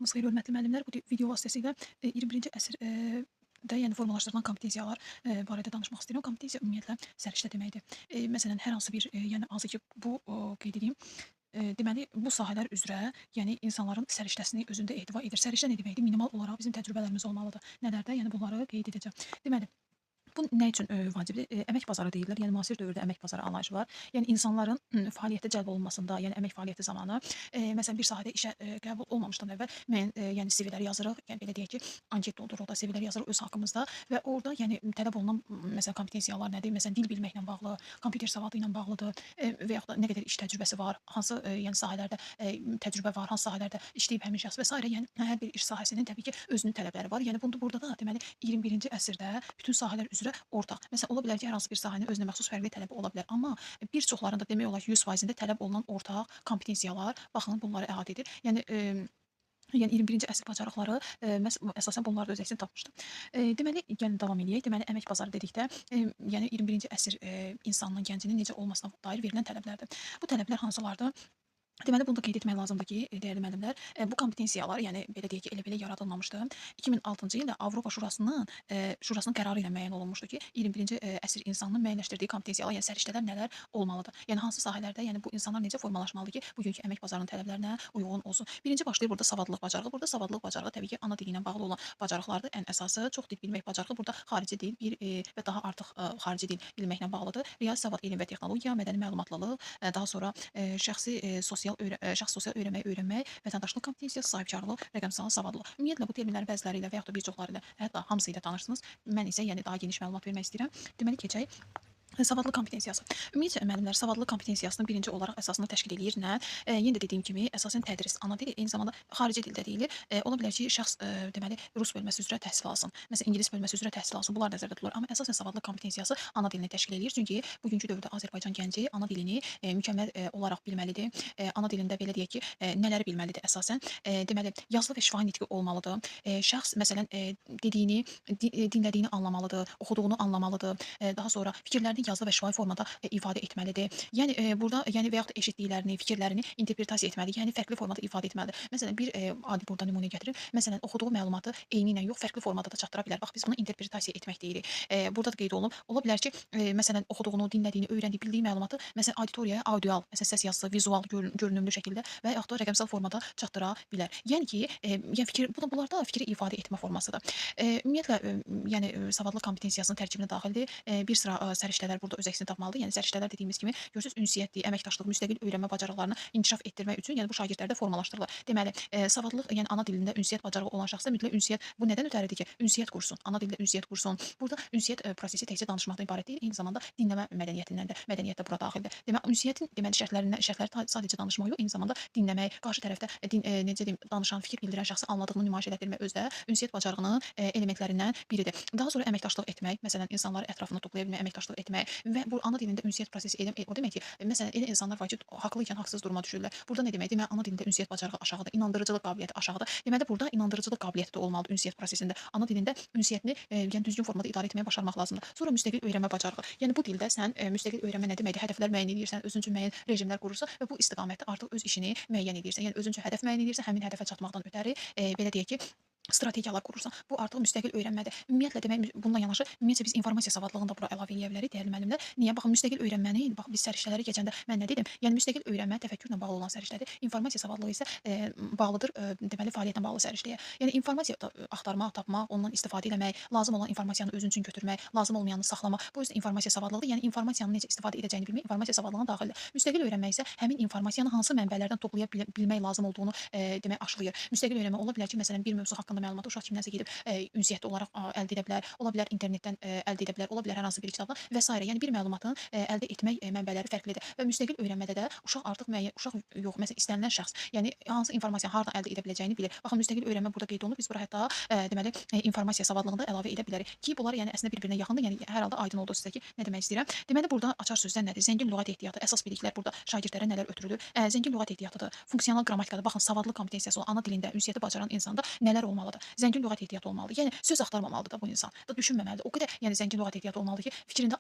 Sabahınız xeyir, hörmətli müəllimlər. Bu video vasitəsilə 21-ci əsrdə yəni formalaşdırılan kompetensiyalar barədə danışmaq istəyirəm. Kompetensiya ümumiyyətlə səriştə deməkdir. Məsələn, hər hansı bir yəni azı ki, bu qeyd edeyim. Deməli, bu sahələr üzrə, yəni insanların səriştəsini özündə ehtiva edir. Səriştə nə deməkdir? Minimal olaraq bizim təcrübələrimiz olmalıdır. Nələrdə? Yəni bunları qeyd edəcəm. Deməli, bu nə üçün vacibdir? Əmək bazarı deyirlər. Yəni müasir dövrdə əmək bazarı anlayışı var. Yəni insanların fəaliyyətə cəlb olunmasında, yəni əmək fəaliyyəti zamanı, məsələn bir sahədə işə qəbul olmamışdan əvvəl müəyyən yəni CV-lər yazırıq. Yəni belə deyək ki, anket doldururuq da CV-lər yazırıq öz haqqımızda və orada yəni tələb olunan məsələn kompetensiyalar nədir? Məsələn dil bilməklə bağlı, kompüter savadı ilə bağlıdır və yaxud da nə qədər iş təcrübəsi var, hansı yəni sahələrdə təcrübə var, hansı sahələrdə işləyib həmin şəxs və s. Yəni hər bir iş sahəsinin təbii ki özünün tələbləri var. Yəni burada da deməli 21-ci əsrdə bütün sahələr üzrə ortaq. Məsələn, ola bilər ki, hər hansı bir sahənin özünə məxsus fərqli tələbi ola bilər, amma bir çoxlarında demək olar ki, 100%-ində tələb olunan ortaq kompetensiyalar, baxın, bunları əhatə edir. Yəni 21-ci əsr bacarıqları əsasən bunlarda öz əksini tapmışdı. Deməli, gəlin davam eləyək. Deməli, əmək bazarı dedikdə, yəni 21-ci əsr insanının, gəncinin necə olmasına dair verilən tələblərdir. Bu tələblər hansılardır? Deməli, bunu da qeyd etmək lazımdır ki, dəyərli müəllimlər, bu kompetensiyalar, yəni belə deyək ki, elə-belə yaradılmamışdı. 2006-cı ildə Avropa Şurasının qərarı ilə müəyyən olunmuşdu ki, 21-ci əsr insanının müəyyənləşdirdiyi kompetensiyalar, yəni səriştələr nələr olmalıdır? Yəni hansı sahələrdə, yəni bu insanlar necə formalaşmalıdır ki, bugünkü əmək bazarının tələblərinə uyğun olsun? Birinci başlayır burada savadlılıq bacarığı. Burada savadlılıq bacarığı təbii ki, ana dili ilə bağlı olan bacarıqlardır. Ən əsası çox dil bilmək bacarığı burada xarici dil və daha artıq xarici dil bilməklə bağlıdır. Riyazi savad, elm və texnologiya, mədəni məlumatlılıq, daha sonra şəxs sosial öyrənmək, vətəndaşlıq kompetensiyası, sahibkarlıq, rəqəmsal savadlılıq. Ümumiyyətlə bu terminlərin bəziləri ilə və yaxud da bir çoxları ilə, hətta hamısı ilə tanışsınız. Mən isə yəni daha geniş məlumat vermək istəyirəm. Deməli keçək. Savadlılıq kompetensiyası. Ümumiyyətlə müəllimlər savadlılıq kompetensiyasını birinci olaraq əsasını təşkil edir nə? Yenə də dediyim kimi əsasən tədris, ana dil, eyni zamanda xarici dildə deyilir. Ola bilər ki, şəxs deməli rus bölməsi üzrə təhsil alsın, məsələn ingilis bölməsi üzrə təhsil alsın. Bunlar nəzərdə tutulur. Amma əsasən savadlılıq kompetensiyası ana dilini təşkil edir. Çünki bugünkü dövrdə Azərbaycan gənci ana dilini mükəmməl olaraq bilməlidir. Ana dilində belə deyək ki, nələri bilməlidir əsasən? Deməli, yazılı və şifahi nitqi olmalıdır. Şəxs məsələn dediyini, dinlədiyini anlamalıdır, oxuduğunu anlamalıdır. Daha sonra fikirlərini yazılı və şifahi formada ifadə etməlidir. Yəni burada yəni və yaxud da eşitdiklərini, fikirlərini interpretasiya etməlidir. Yəni fərqli formada ifadə etməlidir. Məsələn bir adi burada nümunə gətirim. Məsələn oxuduğu məlumatı eyni ilə yox, fərqli formada da çatdıra bilər. Bax biz buna interpretasiya etmək deyirik. Burada da qeyd olunub. Ola bilər ki, məsələn oxuduğunu, dinlədiyini, öyrəndiyi, bildiyi məlumatı məsələn auditoriyaya audial, məsələn səs yazısı, vizual, görünümlü şəkildə və yaxud da rəqəmsal formada çatdıra bilər. Yəni ki, yəni bunlarda fikri ifadə etmə formasıdır. Ümumiyyətlə yəni savadlılıq kompetensiyasının tərkibinə daxildir. Bir sıra səriştələr burada öz əksini tapmalıdır. Yəni səriştələr dediyimiz kimi görürsüz ünsiyyətdir, əməkdaşlıq, müstəqil öyrənmə bacarıqlarını inkişaf etdirmək üçün yəni bu şagirdlərdə formalaşdırılır. Deməli, savadlılıq yəni ana dilində ünsiyyət bacarığı olan şəxsdə mütləq ünsiyyət bu nədən ötəridir ki, ünsiyyət qursun, ana dildə ünsiyyət qursun. Burada ünsiyyət prosesi təkcə danışmaqdan ibarət deyil, eyni zamanda dinləmə mədəniyyətindən də, mədəniyyət də bura daxildir. Deməli, ünsiyyətin deməli şərtləri sadəcə danışmaq yox, eyni zamanda dinləmək, qarşı tərəfdə necə deyim, danışan, fikir bildirən şəxsi anladığını nümayiş etdirmək özdə ünsiyyət bacarığının elementlərindən biridir. Daha sonra əməkdaşlıq etmək, məsələn insanları ətrafında toplaya bilmək, əməkdaşlıq etmək və bu ana dilində ünsiyyət prosesi o demək ki, məsələn elə insanlar var ki, haqlı ikən haqsız duruma düşürlər. Burada nə demək? Deməli ana dilində ünsiyyət bacarığı aşağıdır, inandırıcılıq qabiliyyəti aşağıdır. Deməli burada inandırıcılıq qabiliyyəti də olmalıdır ünsiyyət prosesində. Ana dilində ünsiyyətini yəni düzgün formada idarə etməyə başarmaq lazımdır. Sonra müstəqil öyrənmə bacarığı. Yəni bu dildə sən müstəqil öyrənmə nə deməkdir? Hədəflər müəyyən edirsən, özün üçün müəyyən rejimlər qurursan və bu istiqamətdə artıq öz işini müəyyən edirsən. Yəni özün üçün hədəf müəyyən edirsən, həmin hədəfə çatmaqdan ötəri belə deyək ki, strategiyalar qurursan. Bu artıq müstəqil öyrənmədir. Ümumiyyətlə demək bununla yanaşı ümumiyyətlə biz informasiya savadlığını da bura əlavə edə bilərik dəyərli müəllimlər. Niyə? Baxın müstəqil öyrənməni, bax biz səriştələri keçəndə mən nə dedim? Yəni müstəqil öyrənmə təfəkkürlə bağlı olan səriştədir. İnformasiya savadlığı isə bağlıdır deməli fəaliyyətlə bağlı səriştəyə. Yəni informasiya axtarmaq, tapmaq, ondan istifadə etmək, lazım olan informasiyanı özün üçün götürmək, lazım olmayanı saxlamaq. Bu özü informasiya savadlığıdır. Yəni informasiyanın necə istifadə edəcəyini bilmək informasiya savadlığına daxildir. Müstəqil öyrənmə isə həmin informasiyanı hansı mənbələrdən toplaya bilmək lazım olduğunu demək aşlayır. Müstəqil öyrənmə ola bilər ki, məsələn bir mövzu haqqında məlumatı uşaq kimdənsə gedib ünsiyyətli olaraq əldə edə bilər, ola bilər internetdən əldə edə bilər, ola bilər hər hansı bir kitabdan və s. Yəni bir məlumatın əldə etmək mənbələri fərqlidir və müstəqil öyrənmədə də uşaq artıq müəyyən uşaq yox, məsələn istənilən şəxs, yəni hansı informasiyanı hardan əldə edə biləcəyini bilir. Baxın müstəqil öyrənmə burada qeyd olunub, biz bura hətta deməli informasiya savadlığını da əlavə edə bilərik ki, bunlar yəni əslində bir-birinə yaxındır, yəni hər halda aydın oldu sizə ki, nə demək istəyirəm. Deməli burada açar sözlər nədir? Zəngin lüğət ehtiyatı, əsas biliklər burada şagirdlərə nələr ötürülür? Zəngin lüğət ehtiyatıdır, funksional qrammatikadır. Baxın savadlılıq kompetensiyası olan ana dilində ünsiyyəti bacaran insanda nələr olmalıdır? olmalıdır. Zəngin lüğət ehtiyatı olmalıdır. Yəni söz axtarmamalıdır da bu insan. Da düşünməməlidir. O qədər yəni zəngin lüğət ehtiyatı olmalıdır ki, fikrində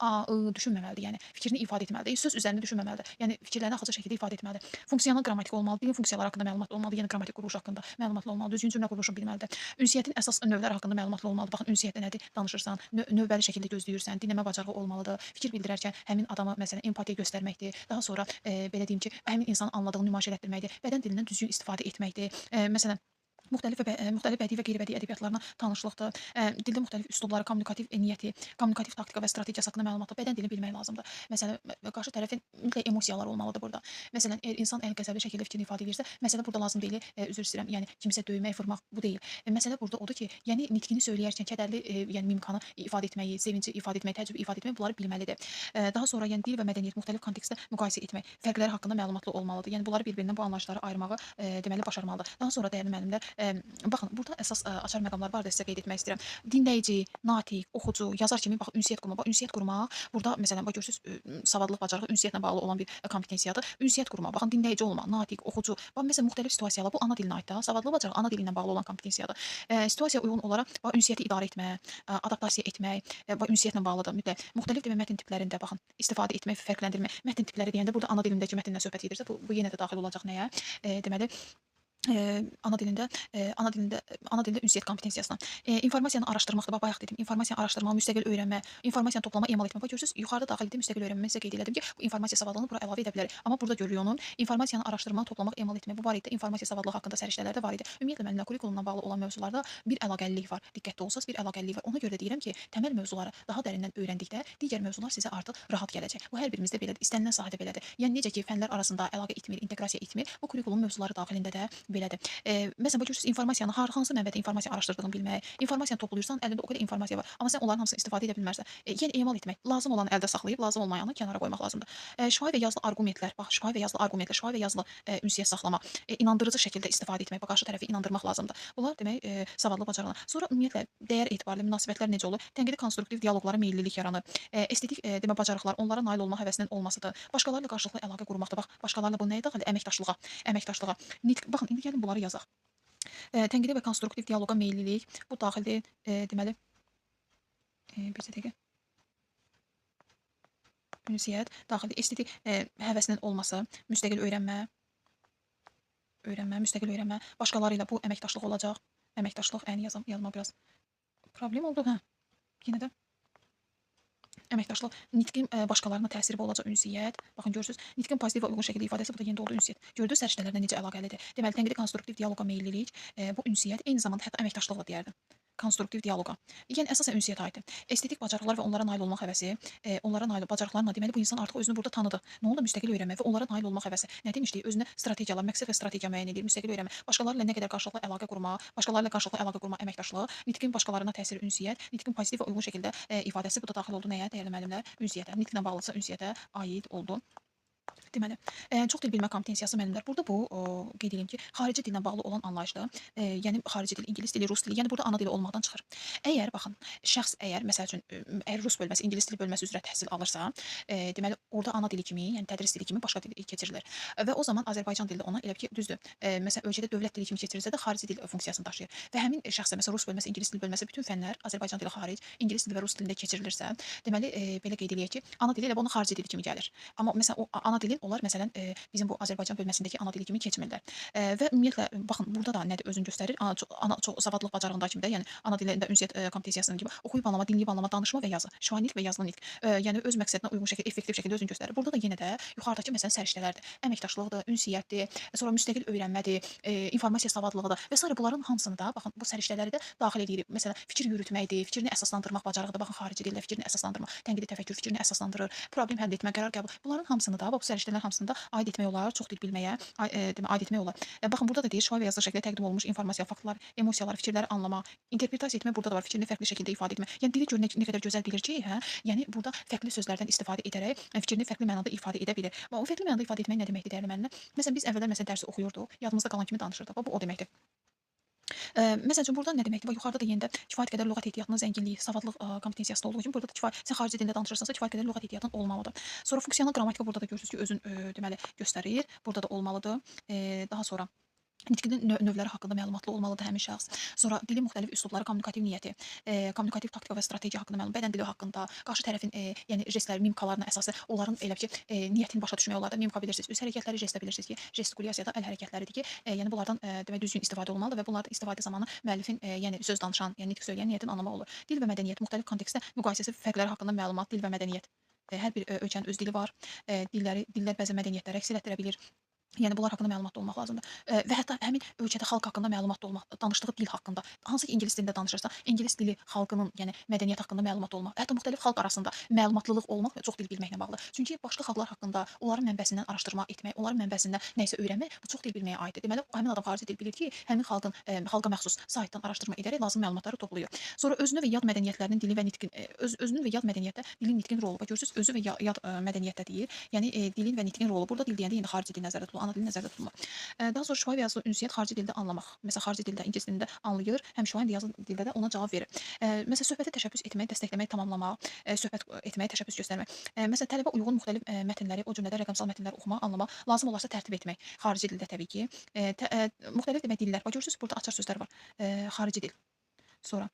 düşünməməlidir. Yəni fikrini ifadə etməlidir. Söz üzərində düşünməməlidir. Yəni fikirlərini açıq şəkildə ifadə etməlidir. Funksional qrammatik olmalıdır. Dilin funksiyaları haqqında məlumatlı olmalıdır. Yəni qrammatik quruluş haqqında məlumatlı olmalıdır. Düzgün cümlə quruluşu bilməlidir. Ünsiyyətin əsas növləri haqqında məlumatlı olmalıdır. Baxın, ünsiyyətdə nədir? Danışırsan, növbəli şəkildə gözləyirsən, dinləmə bacarığı olmalıdır. Fikir bildirərkən həmin adama məsələn empatiya göstərməkdir. Daha sonra belə deyim ki, həmin insanın anladığını nümayiş etdirməkdir. Bədən dilindən düzgün istifadə etməkdir. Məsələn, müxtəlif bədii və qeyri-bədii ədəbiyyatlarına tanışlıqdır. Dildə müxtəlif üslubları, kommunikativ niyyəti, kommunikativ taktika və strategiyası haqqında məlumatlı bədən dilini bilmək lazımdır. Məsələn, qarşı tərəfin mütləq emosiyaları olmalıdır burada. Məsələn, əgər insan qəzəbli şəkildə fikrini ifadə edirsə, məsələ burada lazım deyil, üzr istəyirəm, yəni kimisə döymək, vurmaq bu deyil. Məsələ burada odur ki, yəni nitqini söyləyərkən kədərli, yəni mimikanı ifadə etməyi, sevinci ifadə etməyi, təəccübü ifadə etməyi bunları bilməlidir. Daha sonra yəni dil və mədəniyyət müxtəlif kontekstdə müqayisə etmək, fərqləri haqqında məlumatlı olmalıdır. Yəni bunları bir-birindən bu anlayışları ayırmağı deməli başarmalıdır. Daha sonra dəyərli müəllimlər, baxın, burada əsas açar məqamlar var da sizə qeyd etmək istəyirəm. Dinləyici, natiq, oxucu, yazar kimi bax ünsiyyət qurmaq. Ünsiyyət qurmaq burada məsələn bax görürsüz savadlılıq bacarığı ünsiyyətlə bağlı olan bir kompetensiyadır. Ünsiyyət qurmaq. Baxın, dinləyici olmaq, natiq, oxucu. Bax məsələn müxtəlif situasiyalar bu ana dilinə aid da. Savadlılıq bacarığı ana dili ilə bağlı olan kompetensiyadır. Situasiyaya uyğun olaraq bax ünsiyyəti idarə etmək, adaptasiya etmək, bax ünsiyyətlə bağlıdır mütləq. Müxtəlif demək mətn tiplərində baxın, istifadə etmək, fərqləndirmək. Mətn tipləri deyəndə burada ana dilindəki mətndən söhbət gedirsə, bu yenə də daxil olacaq nəyə? Deməli ana dilində ünsiyyət kompetensiyasına. İnformasiyanı araşdırmaqdır. Bax bayaq dedim, informasiyanı araşdırmaq, müstəqil öyrənmə, informasiyanı toplama, emal etmə. Bax görürsüz, yuxarıda daxil etdim, müstəqil öyrənmə sizə qeyd elədim ki, bu informasiya savadlığını bura əlavə edə bilərik. Amma burada görülüyor onun informasiyanı araşdırmaq, toplamaq, emal etmə. Bu barədə informasiya savadlığı haqqında səriştələr də var idi. Ümumiyyətlə müəllimlər kurikulumla bağlı olan mövzularda bir əlaqəlilik var. Diqqətli olsaz bir əlaqəlilik var. Ona görə də deyirəm ki, təməl mövzuları daha dərindən öyrəndikdə digər mövzular sizə artıq rahat gələcək. Bu hər birimizdə belədir. İstənilən sahədə belədir. Yəni necə ki, fənlər arasında əlaqə etmir, inteqrasiya etmir, bu kurikulum mövzuları daxilində də belədir. Məsələn, görürsüz, informasiyanı hansı mənbədə informasiya araşdırdığını bilmək, informasiyanı toplayırsan, əlində o qədər informasiya var, amma sən onların hamısını istifadə edə bilmərsən. Yəni emal etmək, lazım olanı əldə saxlayıb, lazım olmayanı kənara qoymaq lazımdır. Şifahi və yazılı arqumentlər, bax, şifahi və yazılı ünsiyyət saxlamaq, inandırıcı şəkildə istifadə etmək, bax, qarşı tərəfi inandırmaq lazımdır. Bunlar demək savadlı bacarıqlar. Sonra ümumiyyətlə dəyər etibarlı münasibətlər necə olur? Tənqidi konstruktiv dialoqlara meyillilik yaranır. Estetik demə bacarıqlar, onlara nail olma həvəsinin olmasıdır. Başqalarıyla qarşılıqlı əlaqə qurmaqdır. Bax, başqalarıyla bu nəyə daxildir? Əməkdaşlığa. Baxın, indi gəlin bunları yazaq. Tənqidi və konstruktiv dialoqa meyillilik bu daxildir. Deməli, bir dəqiqə. Ünsiyyət, daxildə estetik həvəsinin olması, müstəqil öyrənmə, müstəqil öyrənmə, başqaları ilə bu əməkdaşlıq olacaq. Əməkdaşlıq, yazma biraz problem oldu, hə. Yenə də əməkdaşlıq, nitqin başqalarına təsiri olacaq ünsiyyət. Baxın görürsüz, nitqin pozitiv və uyğun şəkildə ifadəsi burada yenidə oldu ünsiyyət. Gördüyünüz səriştələrlə necə əlaqəlidir. Deməli, tənqidi konstruktiv dialoqa meyillilik, bu ünsiyyət eyni zamanda hətta əməkdaşlıq da deyərdim. Konstruktiv dialoqa. Yəni əsasən ünsiyyətə aiddir. Estetik bacarıqlar və onlara nail olmaq həvəsi, onlara nail bacarıqlarla deməli bu insan artıq özünü burada tanıdı. Nə oldu? Müstəqil öyrənmə və onlara nail olmaq həvəsi. Nə demişdik? Özünə strategiyalar, məqsəd və strategiya müəyyən edir, müstəqil öyrənmə. Başqaları ilə nə qədər qarşılıqlı əlaqə qurmaq, əməkdaşlıq, nitqin başqalarına təsiri ünsiyyət, nitqin pozitiv və uyğun şəkildə ifadəsi bu da daxil oldu nəyə? Dəyərli müəllimlər, ünsiyyətə, nitqlə bağlısa ünsiyyətə aid oldu. Deməli, çox dil bilmə kompetensiyası müəllimlər. Burada bu qeyd edeyim ki, xarici dillə bağlı olan anlayışdır. Yəni xarici dil, ingilis dili, rus dili, yəni burada ana dili olmaqdan çıxır. Əgər baxın, şəxs məsəl üçün əgər rus bölməsi, ingilis dili bölməsi üzrə təhsil alırsa, deməli orada ana dili kimi, yəni tədris dili kimi başqa dil keçirilir. Və o zaman Azərbaycan dili ona elə ki, düzdür. Məsələn, ölkədə dövlət dili kimi keçirilsə də xarici dil funksiyasını daşıyır. Və həmin şəxsə məsələn rus bölməsi, ingilis dili bölməsi bütün fənlər Azərbaycan dili xaric, ingilis dili və rus dilində keçirilirsə, deməli belə qeyd eləyək ki, ana dili elə onun xarici dili kimi gəlir. Amma məsələn o ana dilin onlar məsələn bizim bu Azərbaycan bölməsindəki ana dili kimi keçmirlər. Və ümumiyyətlə baxın burada da nədir özünü göstərir? Çox savadlılıq bacarığında kimi də, yəni ana dilində ünsiyyət kompetensiyasının kimi oxuyub anlama, dinləyib anlama, danışma və yazı, şifahi nitq və yazılı nitq. Yəni öz məqsədinə uyğun şəkildə, effektiv şəkildə özünü göstərir. Burada da yenə də yuxarıdakı məsələn səriştələrdir. Əməkdaşlıqdır, ünsiyyətdir, sonra müstəqil öyrənmədir, informasiya savadlığıdır və sair bunların hamısını da baxın bu səriştələri də daxil edirik. Məsələn, fikir yürütməkdir, fikrini əsaslandırmaq bacarığıdır. Baxın xarici dildə fikrini əsaslandırmaq, tənqidi təfəkkür fikrini əsaslandırır, problem həll etmə, qərar qəbul. Bunların hamısını da bu səriştələr hamısını da aid etmək olar, çox dil bilməyə aid etmək olar. Baxın burada da deyir, şifahi və yazılı şəkildə təqdim olunmuş informasiya, faktlar, emosiyalar, fikirləri anlamaq, interpretasiya etmək burada da var, fikrini fərqli şəkildə ifadə etmək. Yəni dili gör nə qədər gözəl bilir ki, hə? Yəni burada fərqli sözlərdən istifadə edərək fikrini fərqli mənada ifadə edə bilir. Və o fərqli mənada ifadə etmək nə deməkdir dəyərli müəllimlər? Məsələn biz əvvəllər dərsi oxuyurduq, yadımızda qalan kimi danışırdıq. Bu o deməkdir. Məsəl üçün burada nə deməkdir? Bax yuxarıda da yenə də kifayət qədər lüğət ehtiyatının zənginliyi, savadlıq kompetensiyası olduğu kimi burada da sən xarici dildə danışırsansa kifayət qədər lüğət ehtiyatın olmalıdır. Sonra funksional qrammatika burada da görürsüz ki, özün deməli göstərir. Burada da olmalıdır. Daha sonra Nitqinin növləri haqqında məlumatlı olmalıdır həmin şəxs. Sonra dilin müxtəlif üslubları, kommunikativ niyyəti, kommunikativ taktika və strategiya haqqında məlumat, bədən dili haqqında, qarşı tərəfin yəni jestləri, mimikalarına əsası onların elə bil ki, niyyətini başa düşmək olar da. Mimika bilirsiniz, üz hərəkətləri, jest bilirsiniz ki, gestikulyasiya da əl hərəkətləridir ki, yəni bunlardan demək düzgün istifadə olunmalıdır və bunlardan istifadə zamanı müəllifin yəni söz danışan, yəni nitq söyləyən niyyətini anlamaq olur. Dil və mədəniyyət müxtəlif kontekstdə müqayisəsi fərqləri haqqında məlumat, dil və mədəniyyət. Hər bir ölkənin öz dili var. Dillər bəzən mədəniyyətləri əks etdirə bilir. Yəni bunlar haqqında məlumatlı olmaq lazımdır. Və hətta həmin ölkədə xalq haqqında məlumatlı olmaq, danışdığı dil haqqında, hansı ki ingilis dilində danışırsa, ingilis dili xalqının, yəni mədəniyyət haqqında məlumatlı olmaq, hətta müxtəlif xalq arasında məlumatlılıq olmaq və çox dil bilməklə bağlı. Çünki başqa xalqlar haqqında onların mənbəsindən araşdırma etmək, onların mənbəsindən nəyisə öyrənmək bu çox dil bilməyə aiddir. Deməli, həmin adam xarici dil bilir ki, həmin xalqın xalqa məxsus saytdan araşdırma edərək lazım məlumatları toplayır. Sonra özünü və yad mədəniyyətlərinin dili və nitqin özünün və yad mədəniyyətdə dilin nitqin rolu. Görürsüz, özü və yad mədəniyyətdə deyir. Yəni dilin və nitqin rolu. Burada dil deyəndə indi xarici dil nəzərdə tutulur, ana dil nəzərdə tutulmur. Daha sonra şifahi və yazılı ünsiyyət xarici dildə anlamaq. Məsələn, xarici dildə, ingilis dilində anlayır, həm şifahi, həm də yazılı dildə də ona cavab verir. Məsələn, söhbətə təşəbbüs etmək, dəstəkləmək, tamamlamaq, söhbət etməyə təşəbbüs göstərmək. Məsələn, tələbə uyğun müxtəlif mətnləri, o cümlədən rəqəmsal mətnləri oxumaq, anlamaq, lazım olarsa tərtib etmək. Xarici dildə təbii ki. Müxtəlif demək dillər. Bax görürsüz, burada açar sözlər var. Xarici dil. Sonra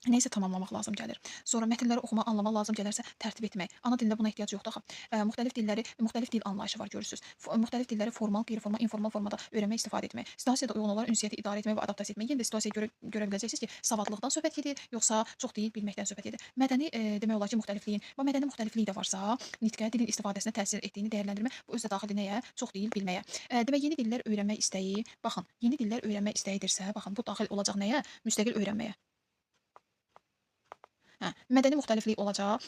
nəysə tamamlamaq lazım gəlir. Sonra mətnləri oxumaq, anlamaq lazım gələrsə tərtib etmək. Ana dilində buna ehtiyac yoxdur axı. Müxtəlif dil anlayışı var görürsüz. Müxtəlif dilləri formal, qeyri-formal, informal formada öyrənmək, istifadə etmək. Situasiyada uyğun olaraq ünsiyyəti idarə etmək və adaptasiya etmək. Yenə də situasiyaya görə biləcəksiniz ki, savadlılıqdan söhbət gedir, yoxsa çox deyil bilməkdən söhbət gedir. Mədəni demək olar ki, müxtəlifliyin və mədəni müxtəliflik də varsa, nitqə, dilin istifadəsinə təsir etdiyini dəyərləndirmək bu özü də daxil nəyə? Çox deyil bilməyə. Demək yeni dillər öyrənmək istəyi, baxın, yeni dillər öyrənmək istəyidirsə, baxın bu daxil olacaq nəyə? Müstəqil öyrənməyə. Mədəni müxtəliflik olacaq.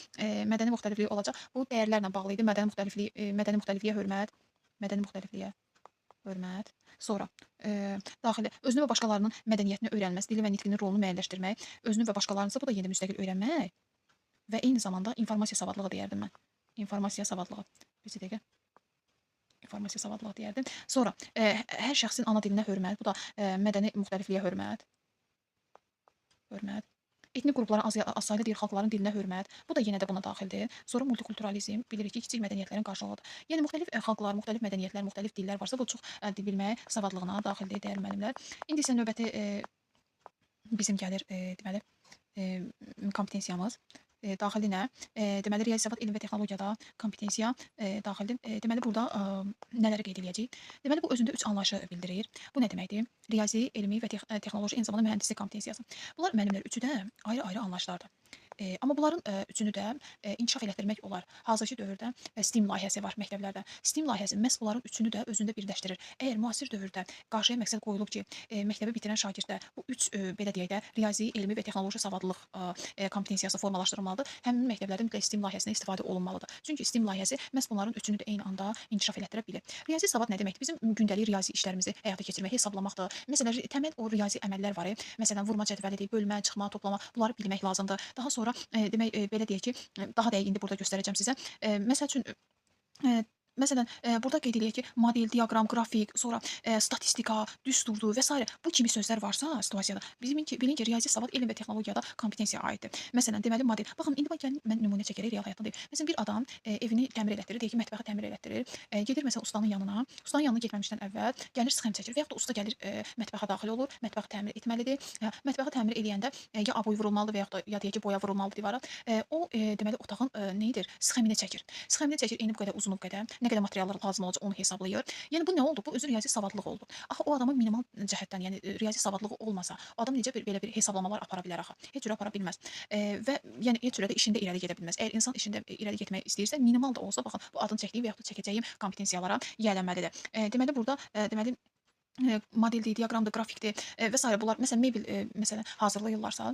Mədəni müxtəliflik olacaq. Bu dəyərlərlə bağlı idi. Mədəni müxtəlifliyə hörmət, mədəni müxtəlifliyə hörmət. Sonra daxili özünü və başqalarının mədəniyyətini öyrənməsi, dili və nitqinin rolunu müəyyənləşdirmək, özünü və başqalarınınsa bu da yenə müstəqil öyrənmək və eyni zamanda informasiya savadlığı deyərdim mən. İnformasiya savadlığı. Bir dəqiqə. İnformasiya savadlığı deyərdim. Sonra hər şəxsin ana dilinə hörmət, bu da mədəni müxtəlifliyə hörmət. Etnik qruplara azsaylı deyil xalqların dilinə hörmət. Bu da yenə də buna daxildir. Sonra multikulturalizm bilirik ki, kiçik mədəniyyətlərin qarşılığıdır. Yəni müxtəlif xalqlar, müxtəlif mədəniyyətlər, müxtəlif dillər varsa, bu çox dil bilmək savadlığına daxildir, dəyərli müəllimlər. İndi isə növbəti bizim gəlir deməli kompetensiyamız. Daxildir nə? Deməli riyazi savad, elm və texnologiyada kompetensiya daxildir. Deməli burada nələri qeyd edəcəyik? Deməli bu özündə 3 anlayışı bildirir. Bu nə deməkdir? Riyazi, elmi və texnoloji, eyni zamanda mühəndislik kompetensiyası. Bunlar müəllimlər üçü də ayrı-ayrı anlayışlardır. Amma bunların üçünü də inkişaf elətdirmək olar. Hazırki dövrdə STEAM layihəsi var məktəblərdə. STEAM layihəsi məhz bunların üçünü də özündə birləşdirir. Əgər müasir dövrdə qarşıya məqsəd qoyulub ki, məktəbi bitirən şagirddə bu üç belə deyək də riyazi, elmi və texnoloji savadlılıq kompetensiyası formalaşdırılmalıdır. Həmin məktəblərdə mütləq STEAM layihəsindən istifadə olunmalıdır. Çünki STEAM layihəsi məhz bunların üçünü də eyni anda inkişaf elətdirə bilir. Riyazi savad nə deməkdir? Bizim gündəlik riyazi işlərimizi həyata keçirmək, hesablamaqdır. Məsələn, təməl o riyazi əməllər var. Məsələn, vurma cədvəlidir, bölmə, çıxma, toplama, bunları bilmək lazımdır. Daha sonra demək belə deyək ki, daha dəqiq indi burada göstərəcəm sizə. Məsəl üçün məsələn, burada qeyd eləyək ki, model, diaqram, qrafik, sonra statistika, düsturdur və s. bu kimi sözlər varsa situasiyada, bilin ki, riyazi savad, elm və texnologiyada kompetensiyaya aiddir. Məsələn, deməli model. Baxın, indi gəlin mən nümunə çəkərək real həyatdan deyim. Məsələn, bir adam evini təmir elətdirir, deyək ki, mətbəxi təmir elətdirir. Gedir məsələn ustanın yanına. Ustanın yanına getməmişdən əvvəl gəlir sıxım çəkir və yaxud da usta gəlir mətbəxə daxil olur, mətbəxi təmir etməlidir. Mətbəxi təmir eləyəndə ya aboy vurulmalıdır və yaxud da ya deyək ki, boya vurulmalıdır divara. O deməli otağın nə edir? Sıxımını çəkir. Sıxımını çəkir, eni bu qədər, uzunu bu qədər. Nə qədər materiallar lazım olacaq onu hesablayır. Yəni bu nə oldu? Bu özü riyazi savadlıq oldu. Axı o adamın minimal cəhətdən, yəni riyazi savadlığı olmasa, o adam necə belə bir hesablamalar apara bilər axı? Heç cürə apara bilməz. Və yəni heç cürə də işində irəli gedə bilməz. Əgər insan işində irəli getmək istəyirsə, minimal da olsa, baxın, bu adın çəkdiyi və yaxud da çəkəcəyim kompetensiyalara yiyələnməlidir. Deməli burada deməli modeldir, diaqramdır, qrafikdir və s. bunlar məsələn mebel məsələn hazırlayırlarsa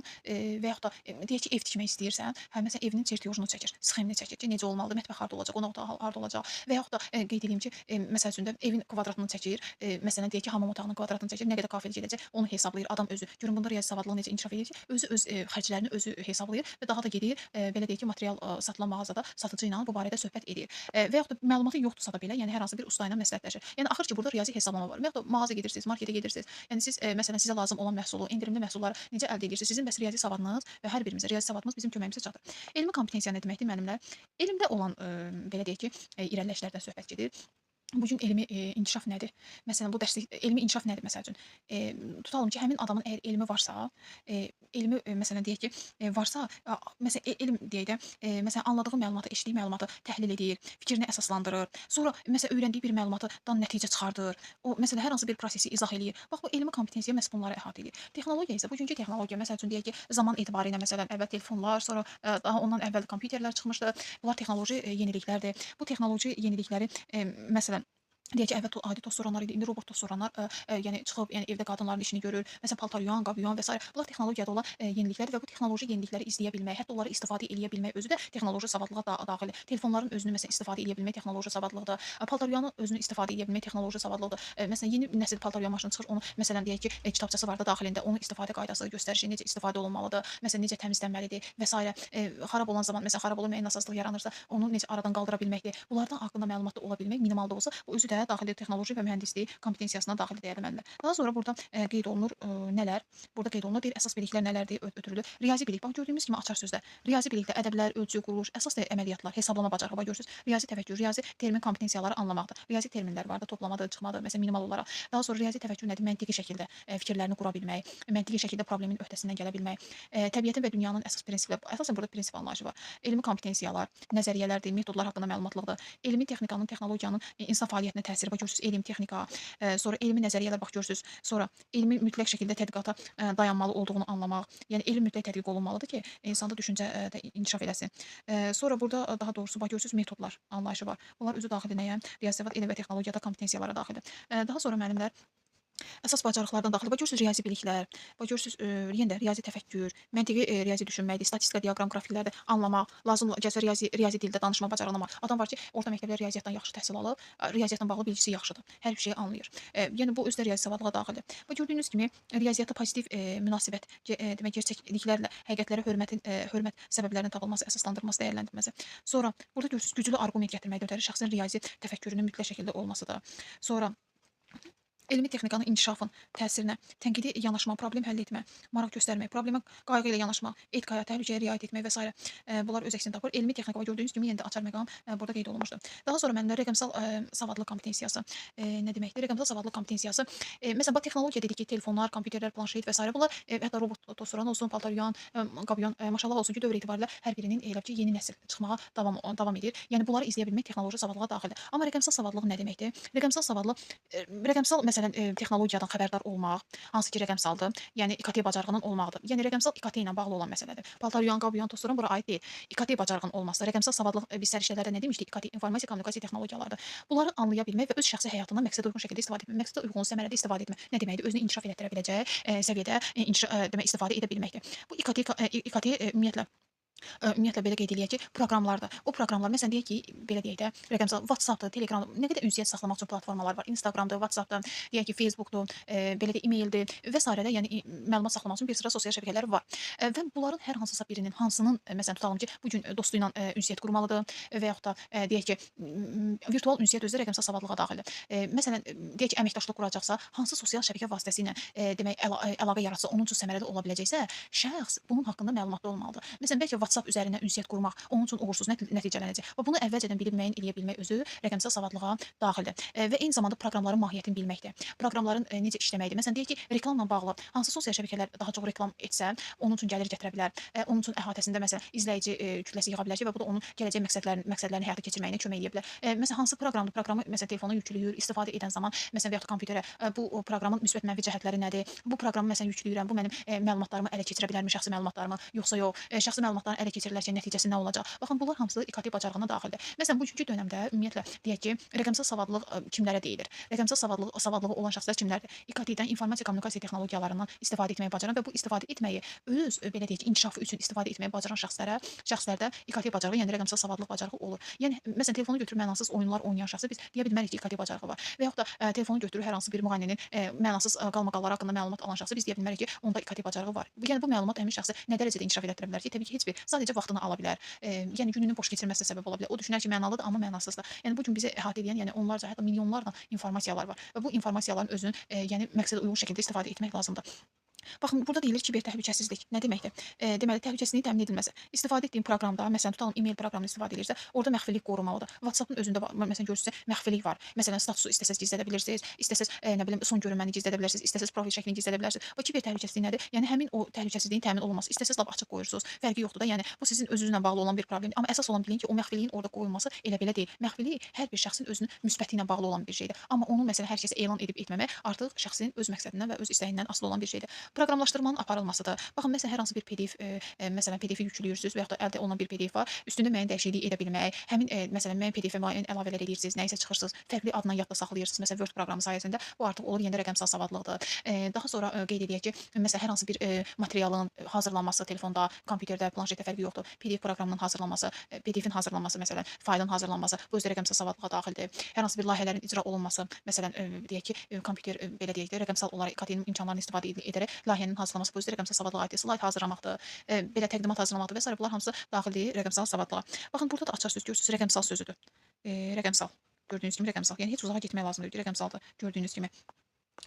və yaxud da deyək ki, ev tikmək istəyirsən, məsələn evinin çertyojunu çəkir, sxemini çəkir ki, necə olmalıdır, mətbəx harda olacaq, qonaq otağı harda olacaq və yaxud da qeyd edeyim ki, məsəl üçün də evin kvadratını çəkir, məsələn deyək ki, hamam otağının kvadratını çəkir, nə qədər kafel gedəcək, onu hesablayır adam özü. Görün bunda riyazi savadlılığı necə inkişaf edir ki, özü öz xərclərini özü hesablayır və daha da gedir belə deyək ki, material satılan mağazada satıcı ilə bu barədə söhbət edir. Və yaxud da məlumatı yoxdursa da belə, yəni hər hansı bir usta ilə məsləhətləşir. Yəni axır ki, burada riyazi hesablama var. Və yaxud da mağaza gedirsiniz, marketə gedirsiniz. Yəni siz məsələn sizə lazım olan məhsulu, endirimli məhsulları necə əldə edirsiniz? Sizin bəs riyazi savadınız və hər birimizin riyazi savadımız bizim köməyimizə çatır. Elmi kompetensiya nə deməkdir müəllimlər? Elmdə olan belə deyək ki, irəliləyişlərdən söhbət gedir. Bu gün elmi inkişaf nədir? Məsələn, bu dərslik elmi inkişaf nədir məsəl üçün? Tutalım ki, həmin adamın əgər elmi varsa, elmi məsələn deyək ki, varsa, məsələn, elm deyək də, məsələn, anladığı məlumatı, eşitdiyi məlumatı təhlil edir, fikrini əsaslandırır. Sonra məsələn, öyrəndiyi bir məlumatdan nəticə çıxardır. O məsələn, hər hansı bir prosesi izah eləyir. Bax, bu elmi kompetensiya məhz bunları əhatə edir. Texnologiya isə bugünkü texnologiya, məsəl üçün deyək ki, zaman etibarı ilə məsələn, əvvəl telefonlar, sonra daha ondan əvvəl kompüterlər çıxmışdı. Bunlar texnoloji yeniliklərdir. Bu texnoloji yenilikləri məsələn, deyək ki, əvvəl adi toz soranlar idi, indi robot toz soranlar yəni çıxıb, yəni evdə qadınların işini görür. Məsələn, paltar yuyan, qab yuyan və s. Bunlar texnologiyada olan yeniliklərdir və bu texnoloji yenilikləri izləyə bilmək, hətta onları istifadə edə bilmək özü də texnoloji savadlığa daxildir. Telefonların özünü məsələn istifadə edə bilmək texnoloji savadlıqdır. Paltar yuyanın özünü istifadə edə bilmək texnoloji savadlıqdır. Məsələn, yeni nəsil paltar yuyan maşını çıxır, onu məsələn deyək ki, kitabçası var da daxilində, onun istifadə qaydası, göstərişi necə istifadə olunmalıdır, məsələn necə təmizlənməlidir və s. Xarab olan zaman, məsələn, xarab olan müəyyən nasazlıq yaranırsa, onu necə aradan qaldıra bilməkdir. Bunlardan haqqında məlumatlı ola bilmək minimal da olsa, bu özü də daxili texnoloji və mühəndislik kompetensiyasına daxil deyə bilərlər. Daha sonra burada qeyd olunur nələr? Burada qeyd olunur deyir, əsas biliklər nələrdir ötürülür. Riyazi bilik. Bax gördüyümüz kimi açar sözdə. Riyazi bilikdə ədəblər, ölçü, quruluş, əsas da əməliyyatlar, hesablama bacarığı var görürsüz. Riyazi təfəkkür, riyazi termin kompetensiyaları anlamaqdır. Riyazi terminlər var da, toplamadır, çıxmadır, məsələn minimal olaraq. Daha sonra riyazi təfəkkür nədir? Məntiqi şəkildə fikirlərini qura bilmək, məntiqi şəkildə problemin öhdəsindən gələ bilmək, təbiətin və dünyanın əsas prinsipləri, əsasən burada prinsip anlayışı var. Elmi kompetensiyalar, nəzəriyyələrdir, metodlar haqqında məlumatlıqdır. Elmi texnikanın, texnologiyanın insan fəaliyyətinə təsiri bax görürsüz, elm texnika, sonra elmi nəzəriyyələr bax görürsüz, sonra elmi mütləq şəkildə tədqiqata dayanmalı olduğunu anlamaq. Yəni elm mütləq tədqiq olunmalıdır ki, insanda düşüncə də inkişaf eləsin. Sonra burada daha doğrusu bax görürsüz metodlar anlayışı var. Bunlar özü daxil nəyə? Riyaziyyat, elm və texnologiyada kompetensiyalara daxildir. Daha sonra müəllimlər əsas bacarıqlardan daxil. Bax görürsüz riyazi biliklər, bax görürsüz yenə də riyazi təfəkkür, məntiqi riyazi düşünməkdir, statistika, diaqram, qrafiklərdə anlamaq, lazım gəlsə riyazi dildə danışma bacarığına malik. Adam var ki, orta məktəbdə riyaziyyatdan yaxşı təhsil alıb, riyaziyyatla bağlı bilgisi yaxşıdır. Hər bir şeyi anlayır. Yəni bu özü də riyazi savadlığa daxildir. Bax gördüyünüz kimi riyaziyyatda pozitiv münasibət, demək gerçəkliklərlə həqiqətlərə hörmət səbəblərinin tapılması, əsaslandırılması, dəyərləndirilməsi. Sonra burada görürsüz güclü arqument gətirməkdə ötəri şəxsin riyazi təfəkkürünün mütləq şəkildə olmasıdır. Sonra elmi texnikanın inkişafın təsirinə tənqidi yanaşma, problem həll etmə, maraq göstərmək, problemə qayğı ilə yanaşma, etikaya, təhlükəyə riayət etmək və s. Bunlar öz əksini tapır. Elmi texnika gördüyünüz kimi yenə də açar məqam burada qeyd olunmuşdur. Daha sonra məndə rəqəmsal savadlıq kompetensiyası nə deməkdir? Rəqəmsal savadlıq kompetensiyası məsələn bax texnologiya dedik ki, telefonlar, kompüterlər, planşet və s. bunlar hətta robot tosuran olsun, paltar yuyan, qab yuyan, maşallah olsun ki, dövr etibarilə hər birinin elə ki, yeni nəsil çıxmağa davam edir. Yəni bunları izləyə bilmək texnoloji savadlığa daxildir. Amma rəqəmsal savadlıq nə deməkdir? Rəqəmsal savadlıq rəqəmsal məsələn texnologiyadan xəbərdar olmaq, hansı ki rəqəmsaldır, yəni İKT bacarığının olmağıdır. Yəni rəqəmsal İKT ilə bağlı olan məsələdir. Paltar yuyan, qab yuyan, tosturan bura aid deyil. İKT bacarığının olması, rəqəmsal savadlıq biz səriştələrdə nə demişdik? İKT informasiya kommunikasiya texnologiyalarıdır. Bunları anlaya bilmək və öz şəxsi həyatından məqsədə uyğun şəkildə istifadə etmək, məqsədə uyğun səmərəli istifadə etmək nə deməkdir? Özünü inkişaf etdirə biləcək səviyyədə demək istifadə edə bilməkdir. Bu İKT ümumiyyətlə belə qeyd eləyək ki, proqramlardır. O proqramlar məsələn deyək ki, belə deyək də, rəqəmsal WhatsApp-dır, Telegram, nə qədər ünsiyyət saxlamaq üçün platformalar var. Instagramdır, WhatsApp-dır, deyək ki, Facebook-dur, belə də e-maildir və s. də, yəni məlumat saxlamaq üçün bir sıra sosial şəbəkələr var. Və bunların hər hansısa birinin, hansının məsələn tutalım ki, bu gün dostu ilə ünsiyyət qurmalıdır və yaxud da deyək ki, virtual ünsiyyət özü də rəqəmsal savadlığa daxildir. Məsələn, deyək ki, əməkdaşlıq quracaqsa, hansı sosial şəbəkə vasitəsilə demək əlaqə yaratsa, onun üçün səmərəli ola biləcəksə, şəxs bunun haqqında məlumatlı olmalıdır. Məsələn, bəlkə WhatsApp üzərindən ünsiyyət qurmaq onun üçün uğursuz nəticələnəcək. Və bunu əvvəlcədən bilib müəyyən edə bilmək özü rəqəmsal savadlığa daxildir. Və eyni zamanda proqramların mahiyyətini bilməkdir. Proqramların necə işləməkdir. Məsələn, deyək ki, reklamla bağlı hansı sosial şəbəkələr daha çox reklam etsə, onun üçün gəlir gətirə bilər. Onun üçün əhatəsində məsələn izləyici kütləsi yığa biləcək və bu da onun gələcək məqsədlərini həyata keçirməyinə kömək edə bilər. Məsələn, hansı proqramdır? Proqramı məsələn telefona yükləyir, istifadə edən zaman, məsələn və yaxud kompüterə bu proqramın müsbət mənfi cəhətləri nədir? Bu proqramı məsələn yükləyirəm, bu mənim məlumatlarımı ələ keçirə bilərmi, şəxsi məlumatlarımı, yoxsa yox? Şəxsi məlumatları ələ keçirilərkən nəticəsi nə olacaq? Baxın, bunlar hamısı İKT bacarığına daxildir. Məsələn, bugünkü dövrdə ümumiyyətlə deyək ki, rəqəmsal savadlıq kimlərə deyilir? Rəqəmsal savadlığı olan şəxslər kimlərdir? İKT-dən, informasiya kommunikasiya texnologiyalarından istifadə etməyi bacaran və bu istifadə etməyi öz belə deyək ki, inkişafı üçün istifadə etməyi bacaran şəxslərdə İKT bacarığı, yəni rəqəmsal savadlıq bacarığı olur. Yəni məsələn, telefonu götürüb mənasız oyunlar oynayan şəxsə biz deyə bilmərik ki, İKT bacarığı var. Və yaxud da telefonu götürüb hər hansı bir müğənninin mənasız qalmaqalları haqqında məlumat alan şəxsə biz deyə bilmərik ki, onda İKT bacarığı var. Yəni bu məlumat həmin şəxsi nə dərəcədə inkişaf etdirə bilər ki, təbii ki, heç bir sadəcə vaxtını ala bilər. Yəni gününün boş keçirməsinə səbəb ola bilər. O düşünər ki, mənalıdır, amma mənasızdır. Yəni bu gün bizi əhatə edən, yəni onlarca, hətta milyonlarla informasiyalar var və bu informasiyaların özünün yəni məqsədə uyğun şəkildə istifadə etmək lazımdır. Baxın, burada deyilir kiber təhlükəsizlik. Nə deməkdir? Deməli, təhlükəsizliyin təmin edilməsi. İstifadə etdiyin proqramda, məsələn, tutalım e-mail proqramını istifadə edirsə, orada məxfilik qorunmalıdır. WhatsApp-ın özündə məsələn görürsünüzsə, məxfilik var. Məsələn, statusu istəsəz gizlədə bilirsiniz, istəsəz nə bilim son görünməni gizlədə bilərsiniz, istəsəz profil şəklini gizlədə bilərsiniz. Bu kiber təhlükəsizlik nədir? Yəni həmin o təhlükəsizliyin təmin olunması. İstəsəz lap açıq qoyursunuz. Fərqi yoxdur da. Yəni bu sizin özünüzlə bağlı olan bir problemdir. Amma əsas olan bilin ki, o məxfiliyin orada qoyulması elə belə deyil. Məxfilik hər bir şəxsin özünün müsbəti ilə bağlı olan bir şeydir. Amma onu məsələn hər kəsə elan edib etməmək artıq şəxsin öz məqsədindən və öz istəyindən asılı olan bir şeydir. Proqramlaşdırmanın aparılmasıdır. Baxın, məsələn, hər hansı bir PDF, məsələn, PDF-i yüklüyürsünüz və yaxud da əldə olunan bir PDF var. Üstündə müəyyən dəyişiklik edə bilmək, həmin məsələn, müəyyən PDF-ə müəyyən əlavələr edirsiniz, nəyisə çıxırsınız, fərqli adla yadda saxlayırsınız. Məsələn, Word proqramı sayəsində bu artıq olur yeni rəqəmsal savadlıqdır. Daha sonra qeyd edək ki, məsələn, hər hansı bir materialın hazırlanması telefonda, kompüterdə, planşetdə fərqi yoxdur. PDF proqramının hazırlanması, PDF-in hazırlanması, məsələn, faylın hazırlanması bu özü də rəqəmsal savadlığa daxildir. Hər hansı bir layihələrin icra olunması, məsələn, deyək ki, kompüter belə deyək də rəqəmsal olaraq KT-nin imkanlarını istifadə edərək layihənin hazırlanması bu özü də rəqəmsal savadlığa aiddir. Slayt hazırlamaqdır, belə təqdimat hazırlamaqdır və sair bunlar hamısı daxildir rəqəmsal savadlığa. Baxın, burada da açar söz görürsünüz, rəqəmsal sözüdür. Rəqəmsal. Gördüyünüz kimi rəqəmsal. Yəni heç uzağa getmək lazım deyil, rəqəmsaldır. Gördüyünüz kimi.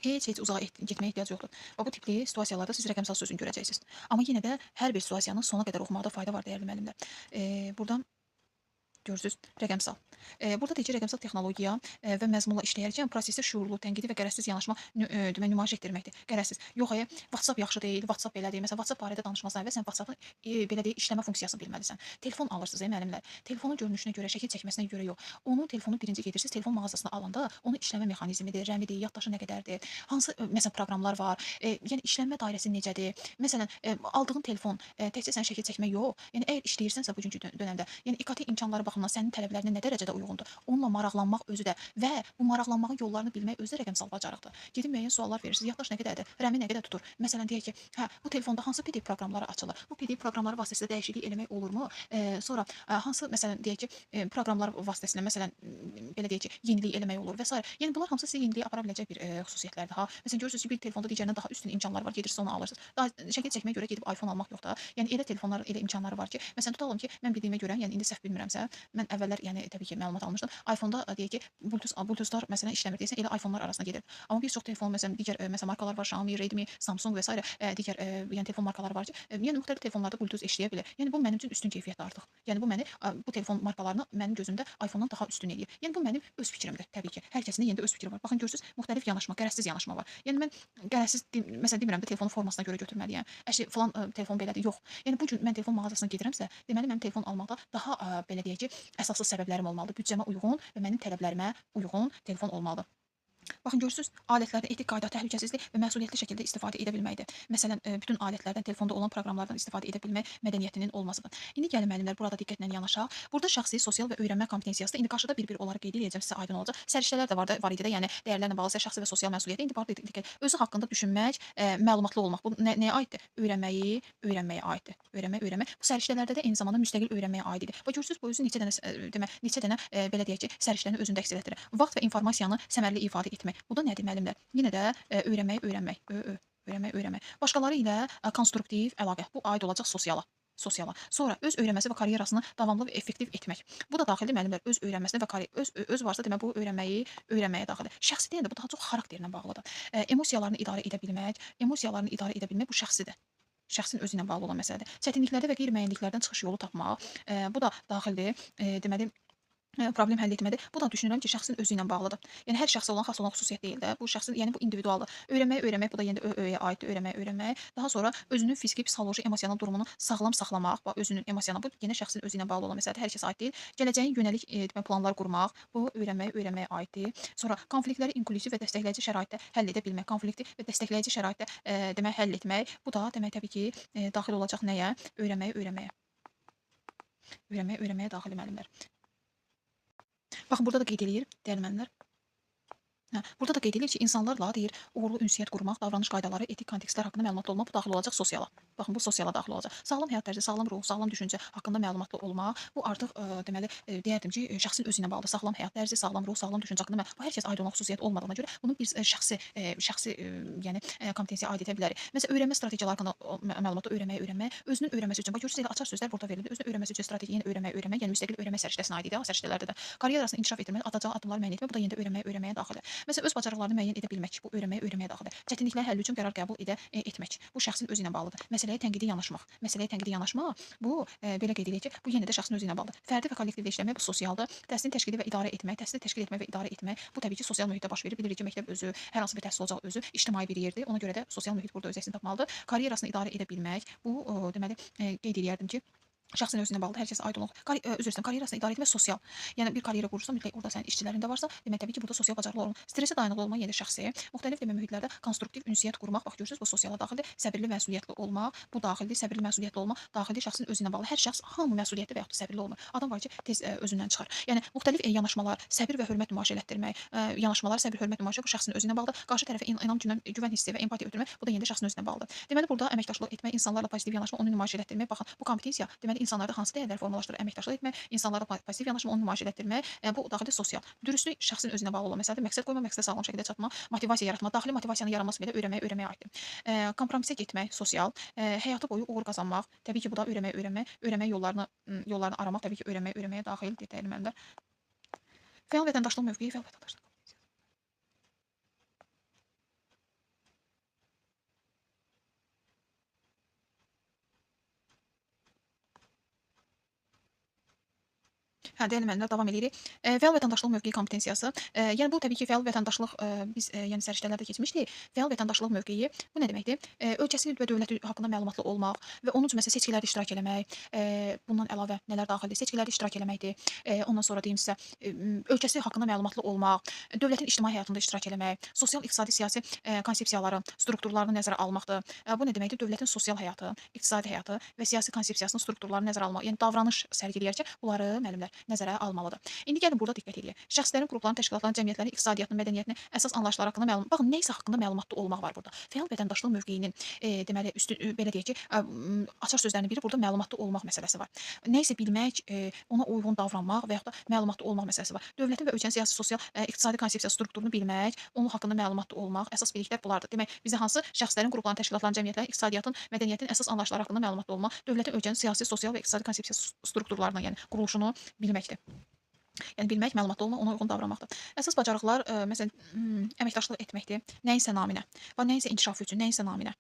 Heç uzağa getməyə ehtiyac yoxdur. Və bu tipli situasiyalarda siz rəqəmsal sözünü görəcəksiniz. Amma yenə də hər bir situasiyanı sona qədər oxumaqda fayda var dəyərli müəllimlər. Buradan görürsüz, rəqəmsal. Burada deyək ki, rəqəmsal texnologiya və məzmunla işləyərkən prosesdə şuurlu, tənqidi və qərəzsiz yanaşma demək nümayiş etdirməkdir. Qərəzsiz. Yox, WhatsApp yaxşı deyil, WhatsApp belədir. Məsələn, WhatsApp barədə danışmasan və sən WhatsApp-ın belə deyək işləmə funksiyasını bilməlisən. Telefon alırsınız, müəllimlər. Telefonun görünüşünə görə, şəkil çəkməsinə görə yox. Onu telefonu birinci gedirsiniz, telefon mağazasına alanda onun işləmə mexanizmidir, rəmidir, yaddaşı nə qədərdir, hansı məsələn proqramlar var, yəni işlənmə dairəsi necədir. Məsələn, aldığın telefon təkcə sən şəkil çəkmək yox. Yəni əgər işləyirsənsə bugünkü dönəmdə, yəni İKT imkanları baxımından sənin tələblərinə nə dərəcədə uyğundur? Onunla maraqlanmaq özü də və bu maraqlanmağın yollarını bilmək özü də rəqəmsal bacarıqdır. Gedib müəyyən suallar verirsiniz. Yaddaş nə qədərdir? Rəmi nə qədər tutur? Məsələn deyək ki, hə, bu telefonda hansı PDF proqramları açılır? Bu PDF proqramları vasitəsilə dəyişiklik eləmək olurmu? Sonra hansı məsələn deyək ki, proqramlar vasitəsilə məsələn belə deyək ki, yenilik eləmək olur və s. Yəni bunlar hamısı sizə yeniliyə apara biləcək bir xüsusiyyətlərdir ha. Məsələn görürsüz ki, bir telefonda digərindən daha üstün imkanlar var, gedirsiniz onu alırsınız. Daha şəkil çəkməyə görə gedib iPhone almaq yox da. Yəni elə telefonlar, elə imkanları var ki, məsələn tutalım ki, mən bildiyimə görə, yəni indi səhv bilmirəmsə, mən əvvəllər yəni təbii ki, məlumat almışdım. iPhone-da deyək ki, Bluetooth-lar məsələn işləmir deyəsən, elə iPhone-lar arasında gedir. Amma bir çox telefon məsələn digər məsələn markalar var, Xiaomi, Redmi, Samsung və s. Digər yəni telefon markaları var ki, yəni müxtəlif telefonlarda Bluetooth işləyə bilər. Yəni bu mənim üçün üstün keyfiyyətdir artıq. Yəni bu məni bu telefon markalarını mənim gözümdə iPhone-dan daha üstün eləyir. Yəni bu mənim öz fikrimdir təbii ki. Hər kəsin yenə də öz fikri var. Baxın görürsüz, müxtəlif yanaşma, qərəzsiz yanaşma var. Yəni mən qərəzsiz məsələn demirəm də telefonun formasına görə götürməliyəm. Əşi falan telefon belədir. Yox. Yəni bu gün mən telefon mağazasına gedirəmsə, deməli mənim telefon almaqda daha belə deyək ki, əsaslı səbəblərim olmalıdır. Büdcəmə uyğun və mənim tələblərimə uyğun telefon olmalıdır. Baxın görürsüz, alətlərdən etik qayda, təhlükəsizlik və məsuliyyətli şəkildə istifadə edə bilməkdir. Məsələn, bütün alətlərdən, telefonda olan proqramlardan istifadə edə bilmək mədəniyyətinin olmasıdır. İndi gəlin müəllimlər, burada diqqətlə yanaşaq. Burada şəxsi, sosial və öyrənmə kompetensiyası indi qarşıda bir-bir olaraq qeyd edəcəm, sizə aydın olacaq. Səriştələr də var idi də, yəni dəyərlərlə bağlı şəxsi və sosial məsuliyyəti. İndi burada diqqət, özü haqqında düşünmək, məlumatlı olmaq. Bu nəyə aiddir? Öyrənməyə aiddir. Öyrənmə. Bu səriştələrdə də eyni zamanda müstəqil öyrənməyə aid idi. Və görürsüz, bu özü neçə dənə belə deyək ki, səriştəni özündə əks etdirir. Vaxt və informasiyanı səmərəli ifadə etmək. Bu da nədir müəllimlər? Yenə də öyrənmək. Başqaları ilə konstruktiv əlaqə. Bu aid olacaq sosiala. Sonra öz öyrənməsi və karyerasını davamlı və effektiv etmək. Bu da daxildir müəllimlər, öz öyrənməsinə və öz varsa demək bu öyrənməyə daxildir. Şəxsi deyəndə bu daha çox xarakterlə bağlıdır. Emosiyalarını idarə edə bilmək bu şəxsidir. Şəxsin özü ilə bağlı olan məsələdir. Çətinliklərdə və qeyri-müəyyənliklərdən çıxış yolu tapmaq, bu da daxildir. Deməli problem həll etmədir. Bu da düşünürəm ki, şəxsin özü ilə bağlıdır. Yəni hər şəxsə olan xas olan xüsusiyyət deyil də. Bu şəxsin, yəni bu individualdır. Öyrənmək, bu da yenə də öyə aiddir. Öyrənmək. Daha sonra özünün fiziki, psixoloji, emosional durumunu sağlam saxlamaq, özünün emosional, bu yenə şəxsin özü ilə bağlı olan məsələdir. Hər kəsə aid deyil. Gələcəyin yönəlik demək planlar qurmaq, bu öyrənməyə aiddir. Sonra konfliktləri inkluziv və dəstəkləyici şəraitdə həll edə bilmək, konflikti və dəstəkləyici şəraitdə demək həll etmək. Bu da demək təbii ki, daxil olacaq nəyə? Öyrənməyə daxil müəllimlər. Baxın, burada da qeyd edir, dəyərli müəllimlər. Burada da qeyd edir ki, insanlarla deyir, uğurlu ünsiyyət qurmaq, davranış qaydaları, etik kontekstlər haqqında məlumatlı olmaq bu daxil olacaq sosiala. Baxın, bu sosiala daxil olacaq. Sağlam həyat tərzi, sağlam ruh, sağlam düşüncə haqqında məlumatlı olmaq, bu artıq deməli deyərdim ki, şəxsin özü ilə bağlıdır. Sağlam həyat tərzi, sağlam ruh, sağlam düşüncə haqqında bu hər kəs aid olan xüsusiyyət olmadığına görə bunu biz yəni kompetensiyaya aid edə bilərik. Məsələn, öyrənmə strategiyaları haqqında məlumatı öyrənmək, özünün öyrənməsi üçün. Bax, görürsüz elə açar sözlər burada verilir. Özünün öyrənməsi üçün strategiya, yenə öyrənmək, yəni müstəqil öyrənmə səriştəsinə aid idi. Səriştələrdə də karyerasını inkişaf etdirmək, atacağı addımları müəyyən etmək, bu da yenə də öyrənməyə daxildir. Məsələn, öz bacarıqlarını müəyyən edə bilmək, bu öyrənməyə daxildir. Çətinliklər həlli üçün qərar qəbul etmək, bu şəxsin özü ilə bağlıdır. Məsələyə tənqidi yanaşmaq, bu belə qeyd edək ki, bu yenə də şəxsin özü ilə bağlıdır. Fərdi və kollektivdə işləmək bu sosialdır. Təhsilin təşkili və idarə etmək, bu təbii ki, sosial mühitdə baş verir. Bilirik ki, məktəb özü, hər hansı bir təhsil ocağı özü ictimai bir yerdir. Ona görə də sosial mühit burada öz əksini tapmalıdır. Karyerasını idarə edə bilmək, bu deməli qeyd edərdim ki, şəxsin özünə bağlıdır. Hər kəsə aid olan karyerasını idarə etmə sosial. Yəni bir karyera qurursan, mütləq orada sənin işçilərin də varsa, demək təbii ki, burada sosial bacarıqlı olmalı. Stressə dayanıqlı olmaq yenə şəxsi. Müxtəlif mühitlərdə konstruktiv ünsiyyət qurmaq, bax görürsüz, bu sosiala daxildir. Səbirli, məsuliyyətli olmaq, bu daxildir. Səbirli, məsuliyyətli olmaq daxildir şəxsin özünə bağlı. Hər şəxs hamı məsuliyyətli və yaxud da səbirli olmur. Adam var ki, tez özündən çıxar. Yəni müxtəlif yanaşmalar, səbir və hörmət nümayiş etdirmək, yanaşmalar, səbir, hörmət nümayiş bu şəxsin özünə bağlıdır. Qarşı tərəfə inam, güvən hissi və empatiya ötürmək, bu da yenə də şəxsin özünə bağlıdır. Deməli burada əməkdaşlıq etmək, insanlarla pozitiv yanaşma, onu nümayiş etdirmək. Baxın, bu kompetensiya deməli insanlarda hansı dəyərlər formalaşdırır? Əməkdaşlıq etmək, insanlarla pozitiv yanaşma, onu nümayiş etdirmək, bu daxildə sosial. Dürüstlük şəxsin özünə bağlı olan məsələdir. Məqsəd qoyma, məqsədə sağlam şəkildə çatma, motivasiya yaratma, daxili motivasiyanın yaranması belə öyrənməyə aiddir. Kompromisə getmək, sosial, həyatı boyu uğur qazanmaq, təbii ki, bu da öyrənmək yollarını aramaq, təbii ki, öyrənməyə daxildir təlimlərdə. Fəal vətəndaşlıq mövqeyi, fəal vətəndaşlıq. Dəyərli müəllimlər, davam edirik. Fəal vətəndaşlıq mövqeyi kompetensiyası. Yəni bu təbii ki, fəal vətəndaşlıq biz yəni səriştələrdə keçmişdik. Fəal vətəndaşlıq mövqeyi bu nə deməkdir? Ölkəsi və dövləti haqqında məlumatlı olmaq və onun üçün məsələn seçkilərdə iştirak eləmək, bundan əlavə nələr daxildir? Seçkilərdə iştirak eləməkdir. Ondan sonra deyim sizə, ölkəsi haqqında məlumatlı olmaq, dövlətin ictimai həyatında iştirak eləmək, sosial, iqtisadi, siyasi konsepsiyaları, strukturlarını nəzərə almaqdır. Bu nə deməkdir? Dövlətin sosial həyatı, iqtisadi həyatı və siyasi konsepsiyasının strukturlarını nəzərə almaq. Yəni davranış sərgiləyərkən bunları müəllimlər nəzərə almalıdır. İndi gəlin burada diqqət edək. Şəxslərin, qrupların, təşkilatların, cəmiyyətlərin iqtisadiyyatını, mədəniyyətini, əsas anlayışları haqqında məlumat. Baxın, nə isə haqqında məlumatlı olmaq var burada. Fəal vətəndaşlıq mövqeyinin deməli belə deyək ki, açar sözlərinin biri burada məlumatlı olmaq məsələsi var. Nə isə bilmək, ona uyğun davranmaq və yaxud da məlumatlı olmaq məsələsi var. Dövlətin və ölkənin siyasi, sosial, iqtisadi konsepsiya strukturunu bilmək, onun haqqında məlumatlı olmaq, əsas biliklər bunlardır. Demək, bizə hansı şəxslərin, qrupların, təşkilatların, cəmiyyətlərin, iqtisadiyyatın, mədəniyyətin əsas anlayışları haqqında məlumatlı olmaq, dövlətin, ölkənin siyasi, sosial və iqtisadi konsepsiya strukturlarına, yəni quruluşunu bilməkdir. Yəni bilmək, məlumatlı olmaq, ona uyğun davranmaqdır. Əsas bacarıqlar, məsələn, əməkdaşlıq etməkdir. Nəyinsə naminə. Nəyinsə inkişafı üçün, nəyinsə naminə.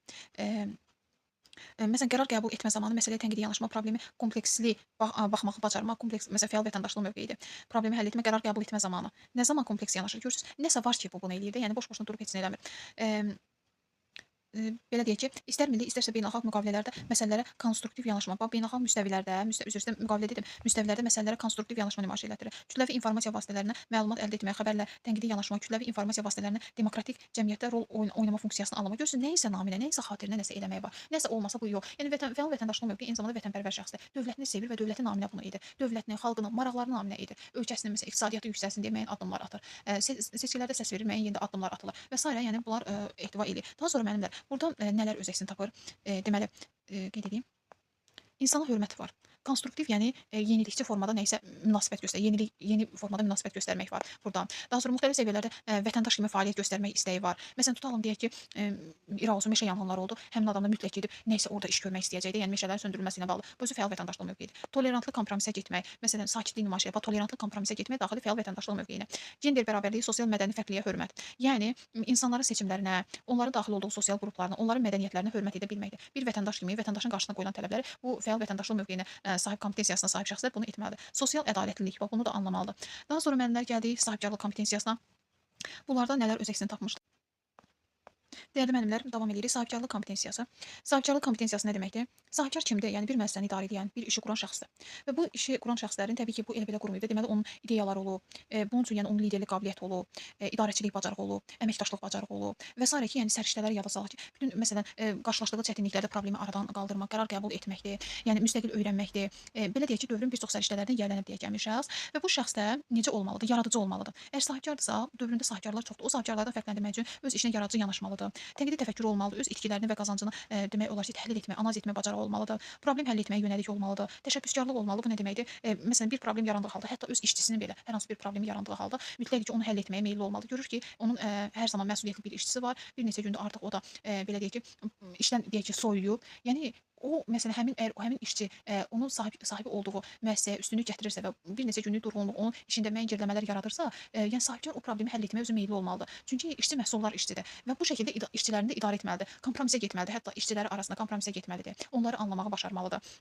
Məsələn, qərar qəbul etmə zamanı məsələyə tənqidi yanaşma, problemi kompleksli baxmağı bacarmaq, məsələn, fəal vətəndaşlıq mövqeyidir. Problemi həll etmə, qərar qəbul etmə zamanı. Nə zaman kompleks yanaşır? Görürsüz, nəsə var ki, bu bunu eləyir də, yəni boş-boşuna durub heç nə eləmir. Belə deyək ki, istər milli, istərsə beynəlxalq müqavilələrdə məsələlərə konstruktiv yanaşma, beynəlxalq müstəvilərdə, müqavilə dedim, müstəvilərdə məsələlərə konstruktiv yanaşma nümayiş etdirir. Kütləvi informasiya vasitələrinə məlumat əldə etmək, xəbərlə tənqidi yanaşma, kütləvi informasiya vasitələrinə demokratik cəmiyyətdə rol oynama funksiyasını almaq. Görürsüz, nəyisə naminə, nəyisə xatirinə nəsə eləmək var. Nəsə olmasa bu yox. Yəni fəal vətəndaşlıq mövqeyi eyni zamanda vətənpərvər şəxsdir. Dövlətini sevir və dövlətin naminə bunu edir. Dövlətini, xalqını, maraqlarını naminə edir. Ölkəsinin məsələn iqtisadiyyatı yüksəlsin deyə müəyyən addımlar atır. Seçkilərdə səs verir, müəyyən yerdə addımlar atılır və s. Yəni bunlar ehtiva edir. Daha sonra müəllimlər, burada nələr öz əksini tapır? Deməli, qeyd edeyim. İnsana hörmət var. Konstruktiv, yəni yenilikçi formada nə isə münasibət göstərmək, yeni formada münasibət göstərmək var buradan. Daha sonra müxtəlif səviyyələrdə vətəndaş kimi fəaliyyət göstərmək istəyi var. Məsələn, tutalım deyək ki, İraq olsun, meşə yanğınları oldu. Həmin adamda mütləq gedib nə isə orada iş görmək istəyəcəkdi. Yəni meşələrin söndürülməsi ilə bağlı. Bu özü fəal vətəndaşlıq mövqeyidir. Tolerantlı kompromisə getmək, məsələn, sakitlik nümayiş etmək, tolerantlı kompromisə getmək daxili fəal vətəndaşlıq mövqeyinə. Gender bərabərliyi, sosial mədəni fərqliyə hörmət. Yəni insanların seçimlərinə, onların daxil olduğu sosial qruplarına, onların mədəniyyətlərinə hörmət edə bilməkdir. Bir vətəndaş kimi vətəndaşın qarşısına qoyulan tələbləri bu fəal vətəndaşlıq mövqeyinə sahib kompetensiyasına sahib şəxslər bunu etməlidir. Sosial ədalətlilik, bunu da anlamalıdır. Daha sonra müəllimlər gəldik sahibkarlıq kompetensiyasına. Bunlarda nələr öz əksini tapmışdır? Dəyərli müəllimlər, davam edirik. Sahibkarlıq kompetensiyası. Sahibkarlıq kompetensiyası nə deməkdir? Sahibkar kimdir? Yəni bir müəssisəni idarə edən, bir işi quran şəxsdir. Və bu işi quran şəxslərin təbii ki, bu elə belə qurmayıb. Deməli onun ideyaları olub, bunun üçün yəni onun liderlik qabiliyyəti olub, idarəçilik bacarığı olub, əməkdaşlıq bacarığı olub və s. ki, yəni səriştələri yada salaq ki, bütün məsələn qarşılaşdığı çətinliklərdə problemi aradan qaldırmaq, qərar qəbul etməkdir, yəni müstəqil öyrənməkdir. Belə deyək ki, dövrün bir çox səriştələrdən yiyələnib deyək gəlmiş şəxs və bu şəxs də necə olmalıdır? Yaradıcı olmalıdır. Əgər sahibkardırsa, dövründə sahibkarlar çoxdur. O sahibkarlardan fərqləndirmək üçün öz işinə yaradıcı yanaşmalıdır. olmalıdır. Tənqidi təfəkkürü olmalıdır. Öz itkilərini və qazancını demək olar ki, təhlil etmək, analiz etmək bacarığı olmalıdır. Problem həll etməyə yönəlik olmalıdır. Təşəbbüskarlıq olmalı. Bu nə deməkdir? Məsələn, bir problem yarandığı halda, hətta öz işçisinin belə hər hansı bir problemi yarandığı halda mütləq ki, onu həll etməyə meyilli olmalı. Görür ki, onun hər zaman məsuliyyətli bir işçisi var. Bir neçə gündür artıq o da belə deyək ki, işdən deyək ki, soyuyub. Yəni o məsələn əgər həmin işçi onun sahibi olduğu müəssisəyə üstünlük gətirirsə və bir neçə günlük durğunluq onun işində müəyyən geriləmələr yaradırsa, yəni sahibkar o problemi həll etməyə özü meyilli olmalıdır. Çünki işçi məhsuldar işçidir və bu şəkildə işçilərini də idarə etməlidir. Kompromisə getməlidir. Hətta işçiləri arasında kompromisə getməlidir. Onları anlamağı başarmalıdır.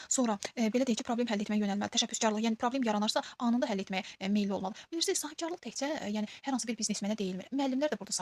Sonra belə deyək ki, problem həll etməyə yönəlməli. Təşəbbüskarlıq, yəni problem yaranarsa anında həll etməyə meyilli olmalı. Bilirsiniz, sahibkarlıq təkcə yəni hər hansı bir biznesmenə deyilmir. Müəllimlər də burada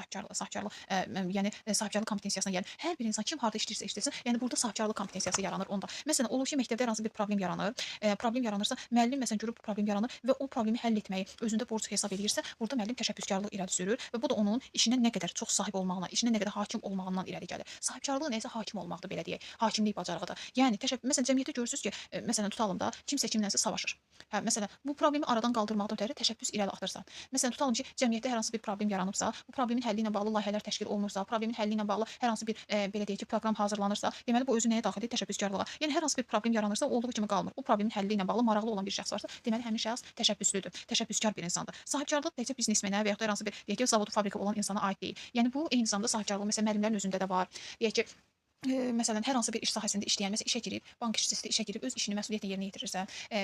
yəni sahibkarlıq kompetensiyasına gəlir. Hər bir insan kim harda işləyirsə işləsin, yəni burada sahibkarlıq kompetensiyası yaranır onda. Məsələn, olur ki, məktəbdə hər hansı bir problem yaranır. Problem yaranırsa, müəllim məsələn görür bu problem yaranır və o problemi həll etməyi özündə borc hesab edirsə, burada müəllim təşəbbüskarlıq irəli sürür və bu da onun işinə nə qədər çox sahib olmağına, işinə nə qədər hakim olmağından irəli gəlir. Sahibkarlıq nəsə hakim olmaqdır, belə deyək. Hakimlik bacarığıdır. Yəni məsələn cəmiyyətdə görürsüz ki, məsələn tutalım da kimsə kimlənsə savaşır. Məsələn bu problemi aradan qaldırmaqdan ötəri təşəbbüs irəli atırsa. Məsələn tutalım ki, cəmiyyətdə hər hansı bir problem yaranıbsa, bu problemin həlli ilə bağlı layihələr təşkil olunursa, problemin həlli ilə bağlı hər hansı bir belə deyək ki, proqram hazırlanırsa, deməli bu özü nəyə daxildir? Təşəbbüskarlığa. Yəni hər hansı bir problem yaranırsa, olduğu kimi qalmır. O problemin həlli ilə bağlı maraqlı olan bir şəxs varsa, deməli həmin şəxs təşəbbüslüdür, təşəbbüskar bir insandır. Sahibkarlıq təkcə biznesmenə və ya da hər hansı bir deyək ki, zavodu, fabrika olan insana aid deyil. Yəni bu eyni zamanda sahibkarlıq məsələn müəllimlərin özündə də var. Deyək ki, məsələn hər hansı bir iş sahəsində işləyən, məsələn işə girib, bank işçisi işə girib öz işini məsuliyyətlə yerinə yetirirsə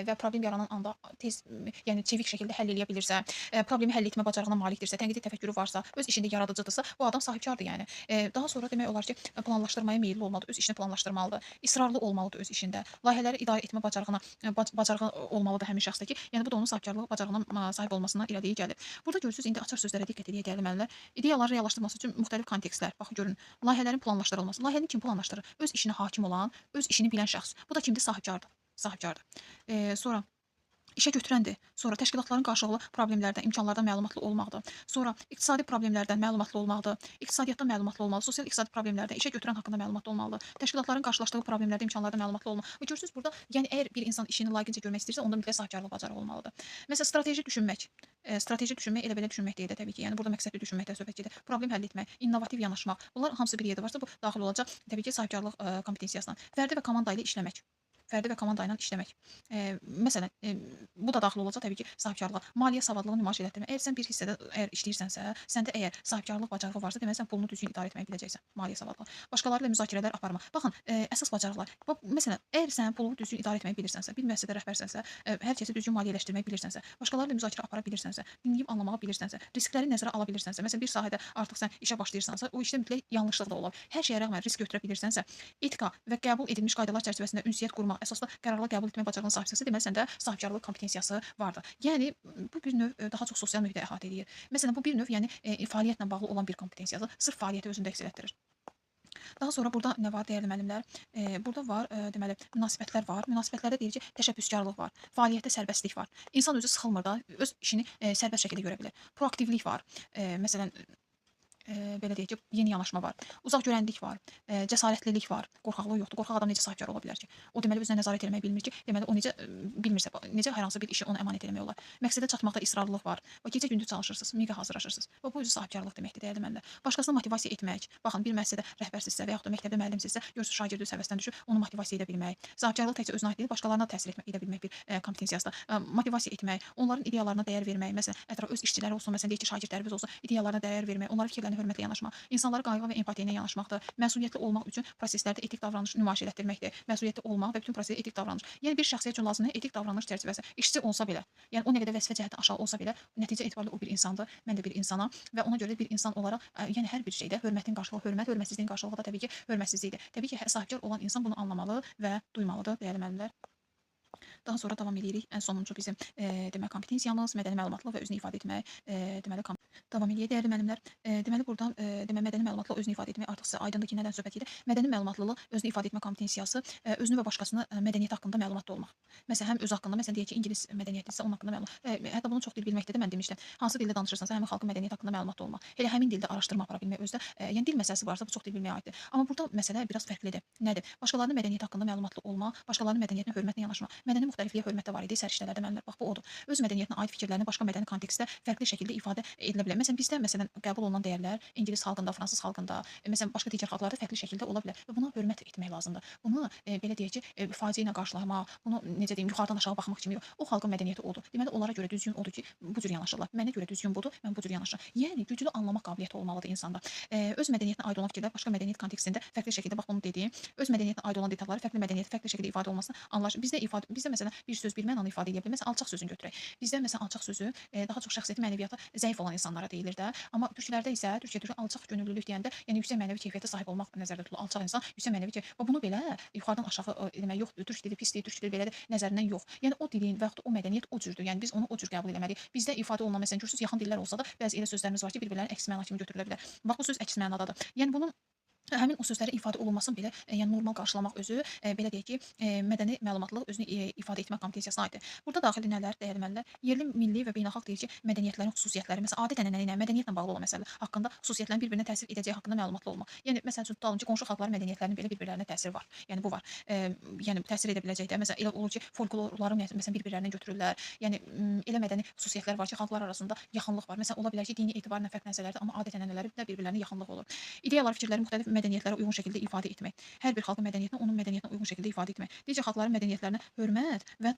və problem yaranan anda tez, yəni çevik şəkildə həll edə bilirsə, problemi həll etmə bacarığına malikdirsə, tənqidi təfəkkürü varsa, öz işində yaradıcıdırsa, bu adam sahibkardır yəni. Daha sonra demək olar ki, planlaşdırmaya meyilli olmalıdır, öz işini planlaşdırmalıdır, israrlı olmalıdır öz işində, layihələri idarə etmə bacarığı olmalıdır həmin şəxsdə ki, yəni bu da onun sahibkarlıq bacarığına sahib olmasına irəliyə gəlir. Burada görürsüz indi açar sözlərə diqqət edə gəlin müəllimlər. İdeyaları reallaşdırması üçün müxtəlif kontekstlər. Bax görün, layihələrin planlaşdırılması. Layihəni kim planlaşdırır? Öz işinə hakim olan, öz işini bilən şəxs. Bu da kimdir? Sahibkardır. Sahibkardır. Sonra işə götürəndir. Sonra təşkilatların qarşılıqlı problemlərdən, imkanlardan məlumatlı olmaqdır. Sonra iqtisadi problemlərdən məlumatlı olmaqdır. İqtisadiyyatdan məlumatlı olmalı, sosial-iqtisadi problemlərdən, işə götürən haqqında məlumatlı olmalıdır. Təşkilatların qarşılaşdığı problemlərdə, imkanlardan məlumatlı olmalı. Və görürsüz burada, yəni əgər bir insan işini layiqincə görmək istəyirsə, onda mütləq sahibkarlıq bacarığı olmalıdır. Məsələn, strateji düşünmək. Strateji düşünmək elə belə düşünmək deyil də təbii ki. Yəni burada məqsədli düşünməkdən söhbət gedir. Problem həll etmək, innovativ yanaşmaq. Bunlar hamısı bir yerdə varsa, bu daxil olacaq təbii ki, sahibkarlıq kompetensiyasına. Fərdi və komanda ilə işləmək. Fərdi və komanda ilə işləmək. Məsələn, bu da daxil olacaq təbii ki, sahibkarlığa. Maliyyə savadlığını nümayiş etdirmək. Əgər sən bir hissədə əgər işləyirsənsə, səndə əgər sahibkarlıq bacarığı varsa, deməli sən pulunu düzgün idarə etməyi biləcəksən. Maliyyə savadlığı. Başqaları ilə müzakirələr aparma. Baxın, əsas bacarıqlar. Məsələn, əgər sən pulunu düzgün idarə etməyi bilirsənsə, bir müəssisədə rəhbərsənsə, hər kəsi düzgün maliyyələşdirməyi bilirsənsə, başqaları ilə müzakirə apara bilirsənsə, dinləyib anlamağı bilirsənsə, riskləri nəzərə ala bilirsənsə, məsələn, bir sahədə artıq sən işə başlayırsansa, o işdə mütləq yanlışlıq da ola bilər. Hər şeyə rəğmən risk götürə bilirsənsə, etika və qəbul edilmiş qaydalar çərçivəsində ünsiyyət qurmaq, əsasda qərarlar qəbul etmə bacarığına sahibsənsə, deməli səndə sahibkarlıq kompetensiyası vardır. Yəni bu bir növ daha çox sosial mühitə əhatə edir. Məsələn, bu bir növ yəni fəaliyyətlə bağlı olan bir kompetensiyadır. Sırf fəaliyyəti özündə əks etdirir. Daha sonra burada nə var dəyərli müəllimlər? Burada var deməli münasibətlər var. Münasibətlərdə deyir ki, təşəbbüskarlıq var, fəaliyyətdə sərbəstlik var. İnsan özü sıxılmır da, öz işini sərbəst şəkildə görə bilir. Proaktivlik var. Məsələn belə deyək ki, yeni yanaşma var. Uzaq görənlik var, cəsarətlilik var, qorxaqlıq yoxdur. Qorxaq adam necə sahibkar ola bilər ki? O deməli özünə nəzarət etməyi bilmir ki, deməli o necə bilmirsə, necə hər hansı bir işi ona əmanət etmək olar. Məqsədə çatmaqda israrlılıq var. Və gecə gündüz çalışırsınız, miqə hazırlaşırsınız. Və bu özü sahibkarlıq deməkdir dəyərli müəllimlər. Başqasını motivasiya etmək. Baxın, bir müəssisədə rəhbərsinizsə və yaxud da məktəbdə müəllimsinizsə, görürsüz şagird öz həvəsdən düşür, onu motivasiya edə bilmək. Sahibkarlıq təkcə özünə aid deyil, başqalarına da təsir edə bilmək bir kompetensiyasıdır. Motivasiya etmək, onların ideyalarına dəyər vermək, məsələn, ətraf öz işçiləri olsun, məsələn, deyək ki, şagirdlərimiz olsun, ideyalarına dəyər vermək, onların fikirlərinə hörmətlə yanaşmaq, insanlara qayğı və empatiya ilə yanaşmaqdır. Məsuliyyətli olmaq üçün proseslərdə etik davranış nümayiş etdirməkdir. Məsuliyyətli olmaq və bütün prosesdə etik davranış. Yəni bir şəxsiyyət üçün lazımdır etik davranış çərçivəsində. İşçi olsa belə, yəni o nə qədər vəzifə cəhətdən aşağı olsa belə, nəticə etibarilə o bir insandır. Mən də bir insanam və ona görə bir insan olaraq, yəni hər bir şeydə hörmətin qarşılığı hörmət, hörmətsizliyin qarşılığı da təbii ki, hörmətsizlikdir. Təbii ki, sahibkar olan insan bunu anlamalı və duymalıdır, dəyərli müəllimlər. Daha sonra davam edirik. Ən sonuncu bizim demək kompetensiyamız mədəni məlumatlılıq və özünü ifadə etmək. Deməli davam edirik dəyərli müəllimlər. Deməli burada demək mədəni məlumatlılıq özünü ifadə etmək artıq sizə aydındır ki, nədən söhbət gedir. Mədəni məlumatlılıq özünü ifadə etmə kompetensiyası özünü və başqasını mədəniyyət haqqında məlumatlı olmaq. Məsələn, həm öz haqqında, məsələn deyək ki, ingilis mədəniyyətisə onun haqqında məlumat. Hətta bunu çox dil bilməkdə də mən demişdim. Hansı dildə danışırsansa, həmin xalqın mədəniyyət haqqında məlumatlı olmaq. Elə həmin dildə araşdırma apara bilmək özdə, yəni dil məsələsi varsa bu çox dil bilməyə aiddir. Amma burada məsələ biraz fərqlidir. Nədir? Başqalarının mədəniyyəti haqqında məlumatlı olmaq, başqalarının mədəniyyətinə hörmətlə yanaşmaq. Mədəni müxtəlifliyə hörmət də var idi səriştələrdə müəllimlər. Bax bu odur. Öz mədəniyyətinə aid fikirlərini başqa mədəni kontekstdə fərqli şəkildə ifadə edilə bilər. Məsələn, bizdə qəbul olunan dəyərlər ingilis xalqında, fransız xalqında, məsələn, başqa digər xalqlarda fərqli şəkildə ola bilər və buna hörmət etmək lazımdır. Bunu belə deyək ki, faciə ilə qarşılamaq, bunu necə deyim, yuxarıdan aşağı baxmaq kimi yox. O xalqın mədəniyyəti odur. Deməli, onlara görə düzgün odur ki, bu cür yanaşırlar. Mənə görə düzgün budur, mən bu cür yanaşıram. Yəni güclü anlamaq qabiliyyəti olmalıdır insanda. Öz mədəniyyətinə aid olan fikirlər başqa mədəniyyət kontekstində fərqli şəkildə bax bunu dediyim, öz mədəniyyətinə aid olan detalları fərqli mədəniyyət fərqli şəkildə ifadə olunmasına anlayış. Bizdə məsələn bir söz bir mənanı ifadə edə bilər. Məsələn, alçaq sözünü götürək. Bizdə məsələn alçaq sözü daha çox şəxsiyyəti, mənəviyyatı zəif olan insanlara deyilir də. Amma türklərdə isə türkcə alçaq könüllülük deyəndə, yəni yüksək mənəvi keyfiyyətə sahib olmaq nəzərdə tutulur. Alçaq insan yüksək mənəvi və bunu belə yuxarıdan aşağı demək yoxdur. Türk dili pisdir, türk dili belədir nəzərindən yox. Yəni o dilin və yaxud o mədəniyyət o cürdür. Yəni biz onu o cür qəbul etməliyik. Bizdə ifadə olunan məsələn görürsüz yaxın dillər olsa da bəzi elə sözlərimiz var ki, bir-birlərinin əks məna kimi götürülə bilər. Bax bu söz əks mənadadır. Yəni bunun həmin o sözlərin ifadə olunmasını belə yəni normal qarşılamaq özü belə deyək ki, mədəni məlumatlılıq özünü ifadə etmə kompetensiyasına aiddir. Burada daxil nələr, dəyərli müəllimlər, yerli, milli və beynəlxalq deyək ki, mədəniyyətlərin xüsusiyyətləri, məsələn, adət-ənənə ilə, mədəniyyətlə bağlı olan məsələlər haqqında xüsusiyyətlərin bir-birinə təsir edəcəyi haqqında məlumatlı olmaq. Yəni məsələn üçün tutalım ki, qonşu xalqların mədəniyyətlərinin belə bir-birlərinə təsiri var. Yəni bu var. Yəni təsir edə biləcək də. Məsələn, elə olur ki, folklorları məsələn bir-birlərindən götürürlər. Yəni elə mədəni xüsusiyyətlər var ki, xalqlar arasında yaxınlıq var. Məsələn, ola bilər ki, dini etibarla fərqlənsələr də, amma adət-ənənələri də bir-birlərinə yaxınlıq olur. İdeyalar, fikirləri müxtəlif mədəniyyətlərə uyğun şəkildə ifadə etmək. Hər bir xalqın mədəniyyətinə onun mədəniyyətinə uyğun şəkildə ifadə etmək. Digər xalqların mədəniyyətlərinə hörmət və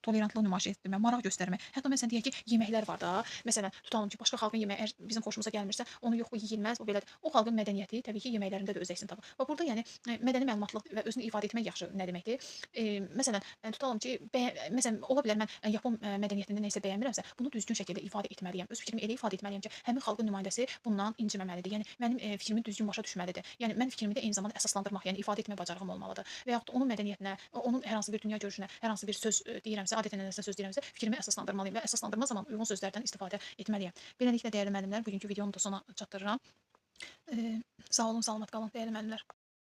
tolerantlıq nümayiş etdirmək, maraq göstərmək. Hətta məsələn deyək ki, yeməklər var da. Məsələn, tutalım ki, başqa xalqın yeməyi bizim xoşumuza gəlmirsə, onu yox bu yeyilməz, bu belədir. O xalqın mədəniyyəti təbii ki, yeməklərində də öz əksini tapır. Və burada yəni mədəni məlumatlıq və özünü ifadə etmək yaxşı nə deməkdir? Məsələn, tutalım ki, məsələn ola bilər mən Yapon mədəniyyətində nə isə bəyənmirəmsə, bunu düzgün şəkildə ifadə etməliyəm. Öz fikrimi elə ifadə etməliyəm ki, həmin xalqın nümayəndəsi bundan inciməməlidir. Yəni mənim fikrimi düzgün başa düşməlidir. Yəni mən fikrimi də eyni zamanda əsaslandırmaq, yəni ifadə etmə bacarığım olmalıdır. Və yaxud da onun mədəniyyətinə, onun hər hansı bir dünya görüşünə, hər hansı bir söz deyirəmsə, adət-ənənəsinə söz deyirəmsə, fikrimi əsaslandırmalıyım və əsaslandırma zamanı uyğun sözlərdən istifadə etməliyəm. Beləliklə dəyərli müəllimlər, bugünkü videonu da sona çatdırıram. Sağ olun, salamat qalın dəyərli müəllimlər.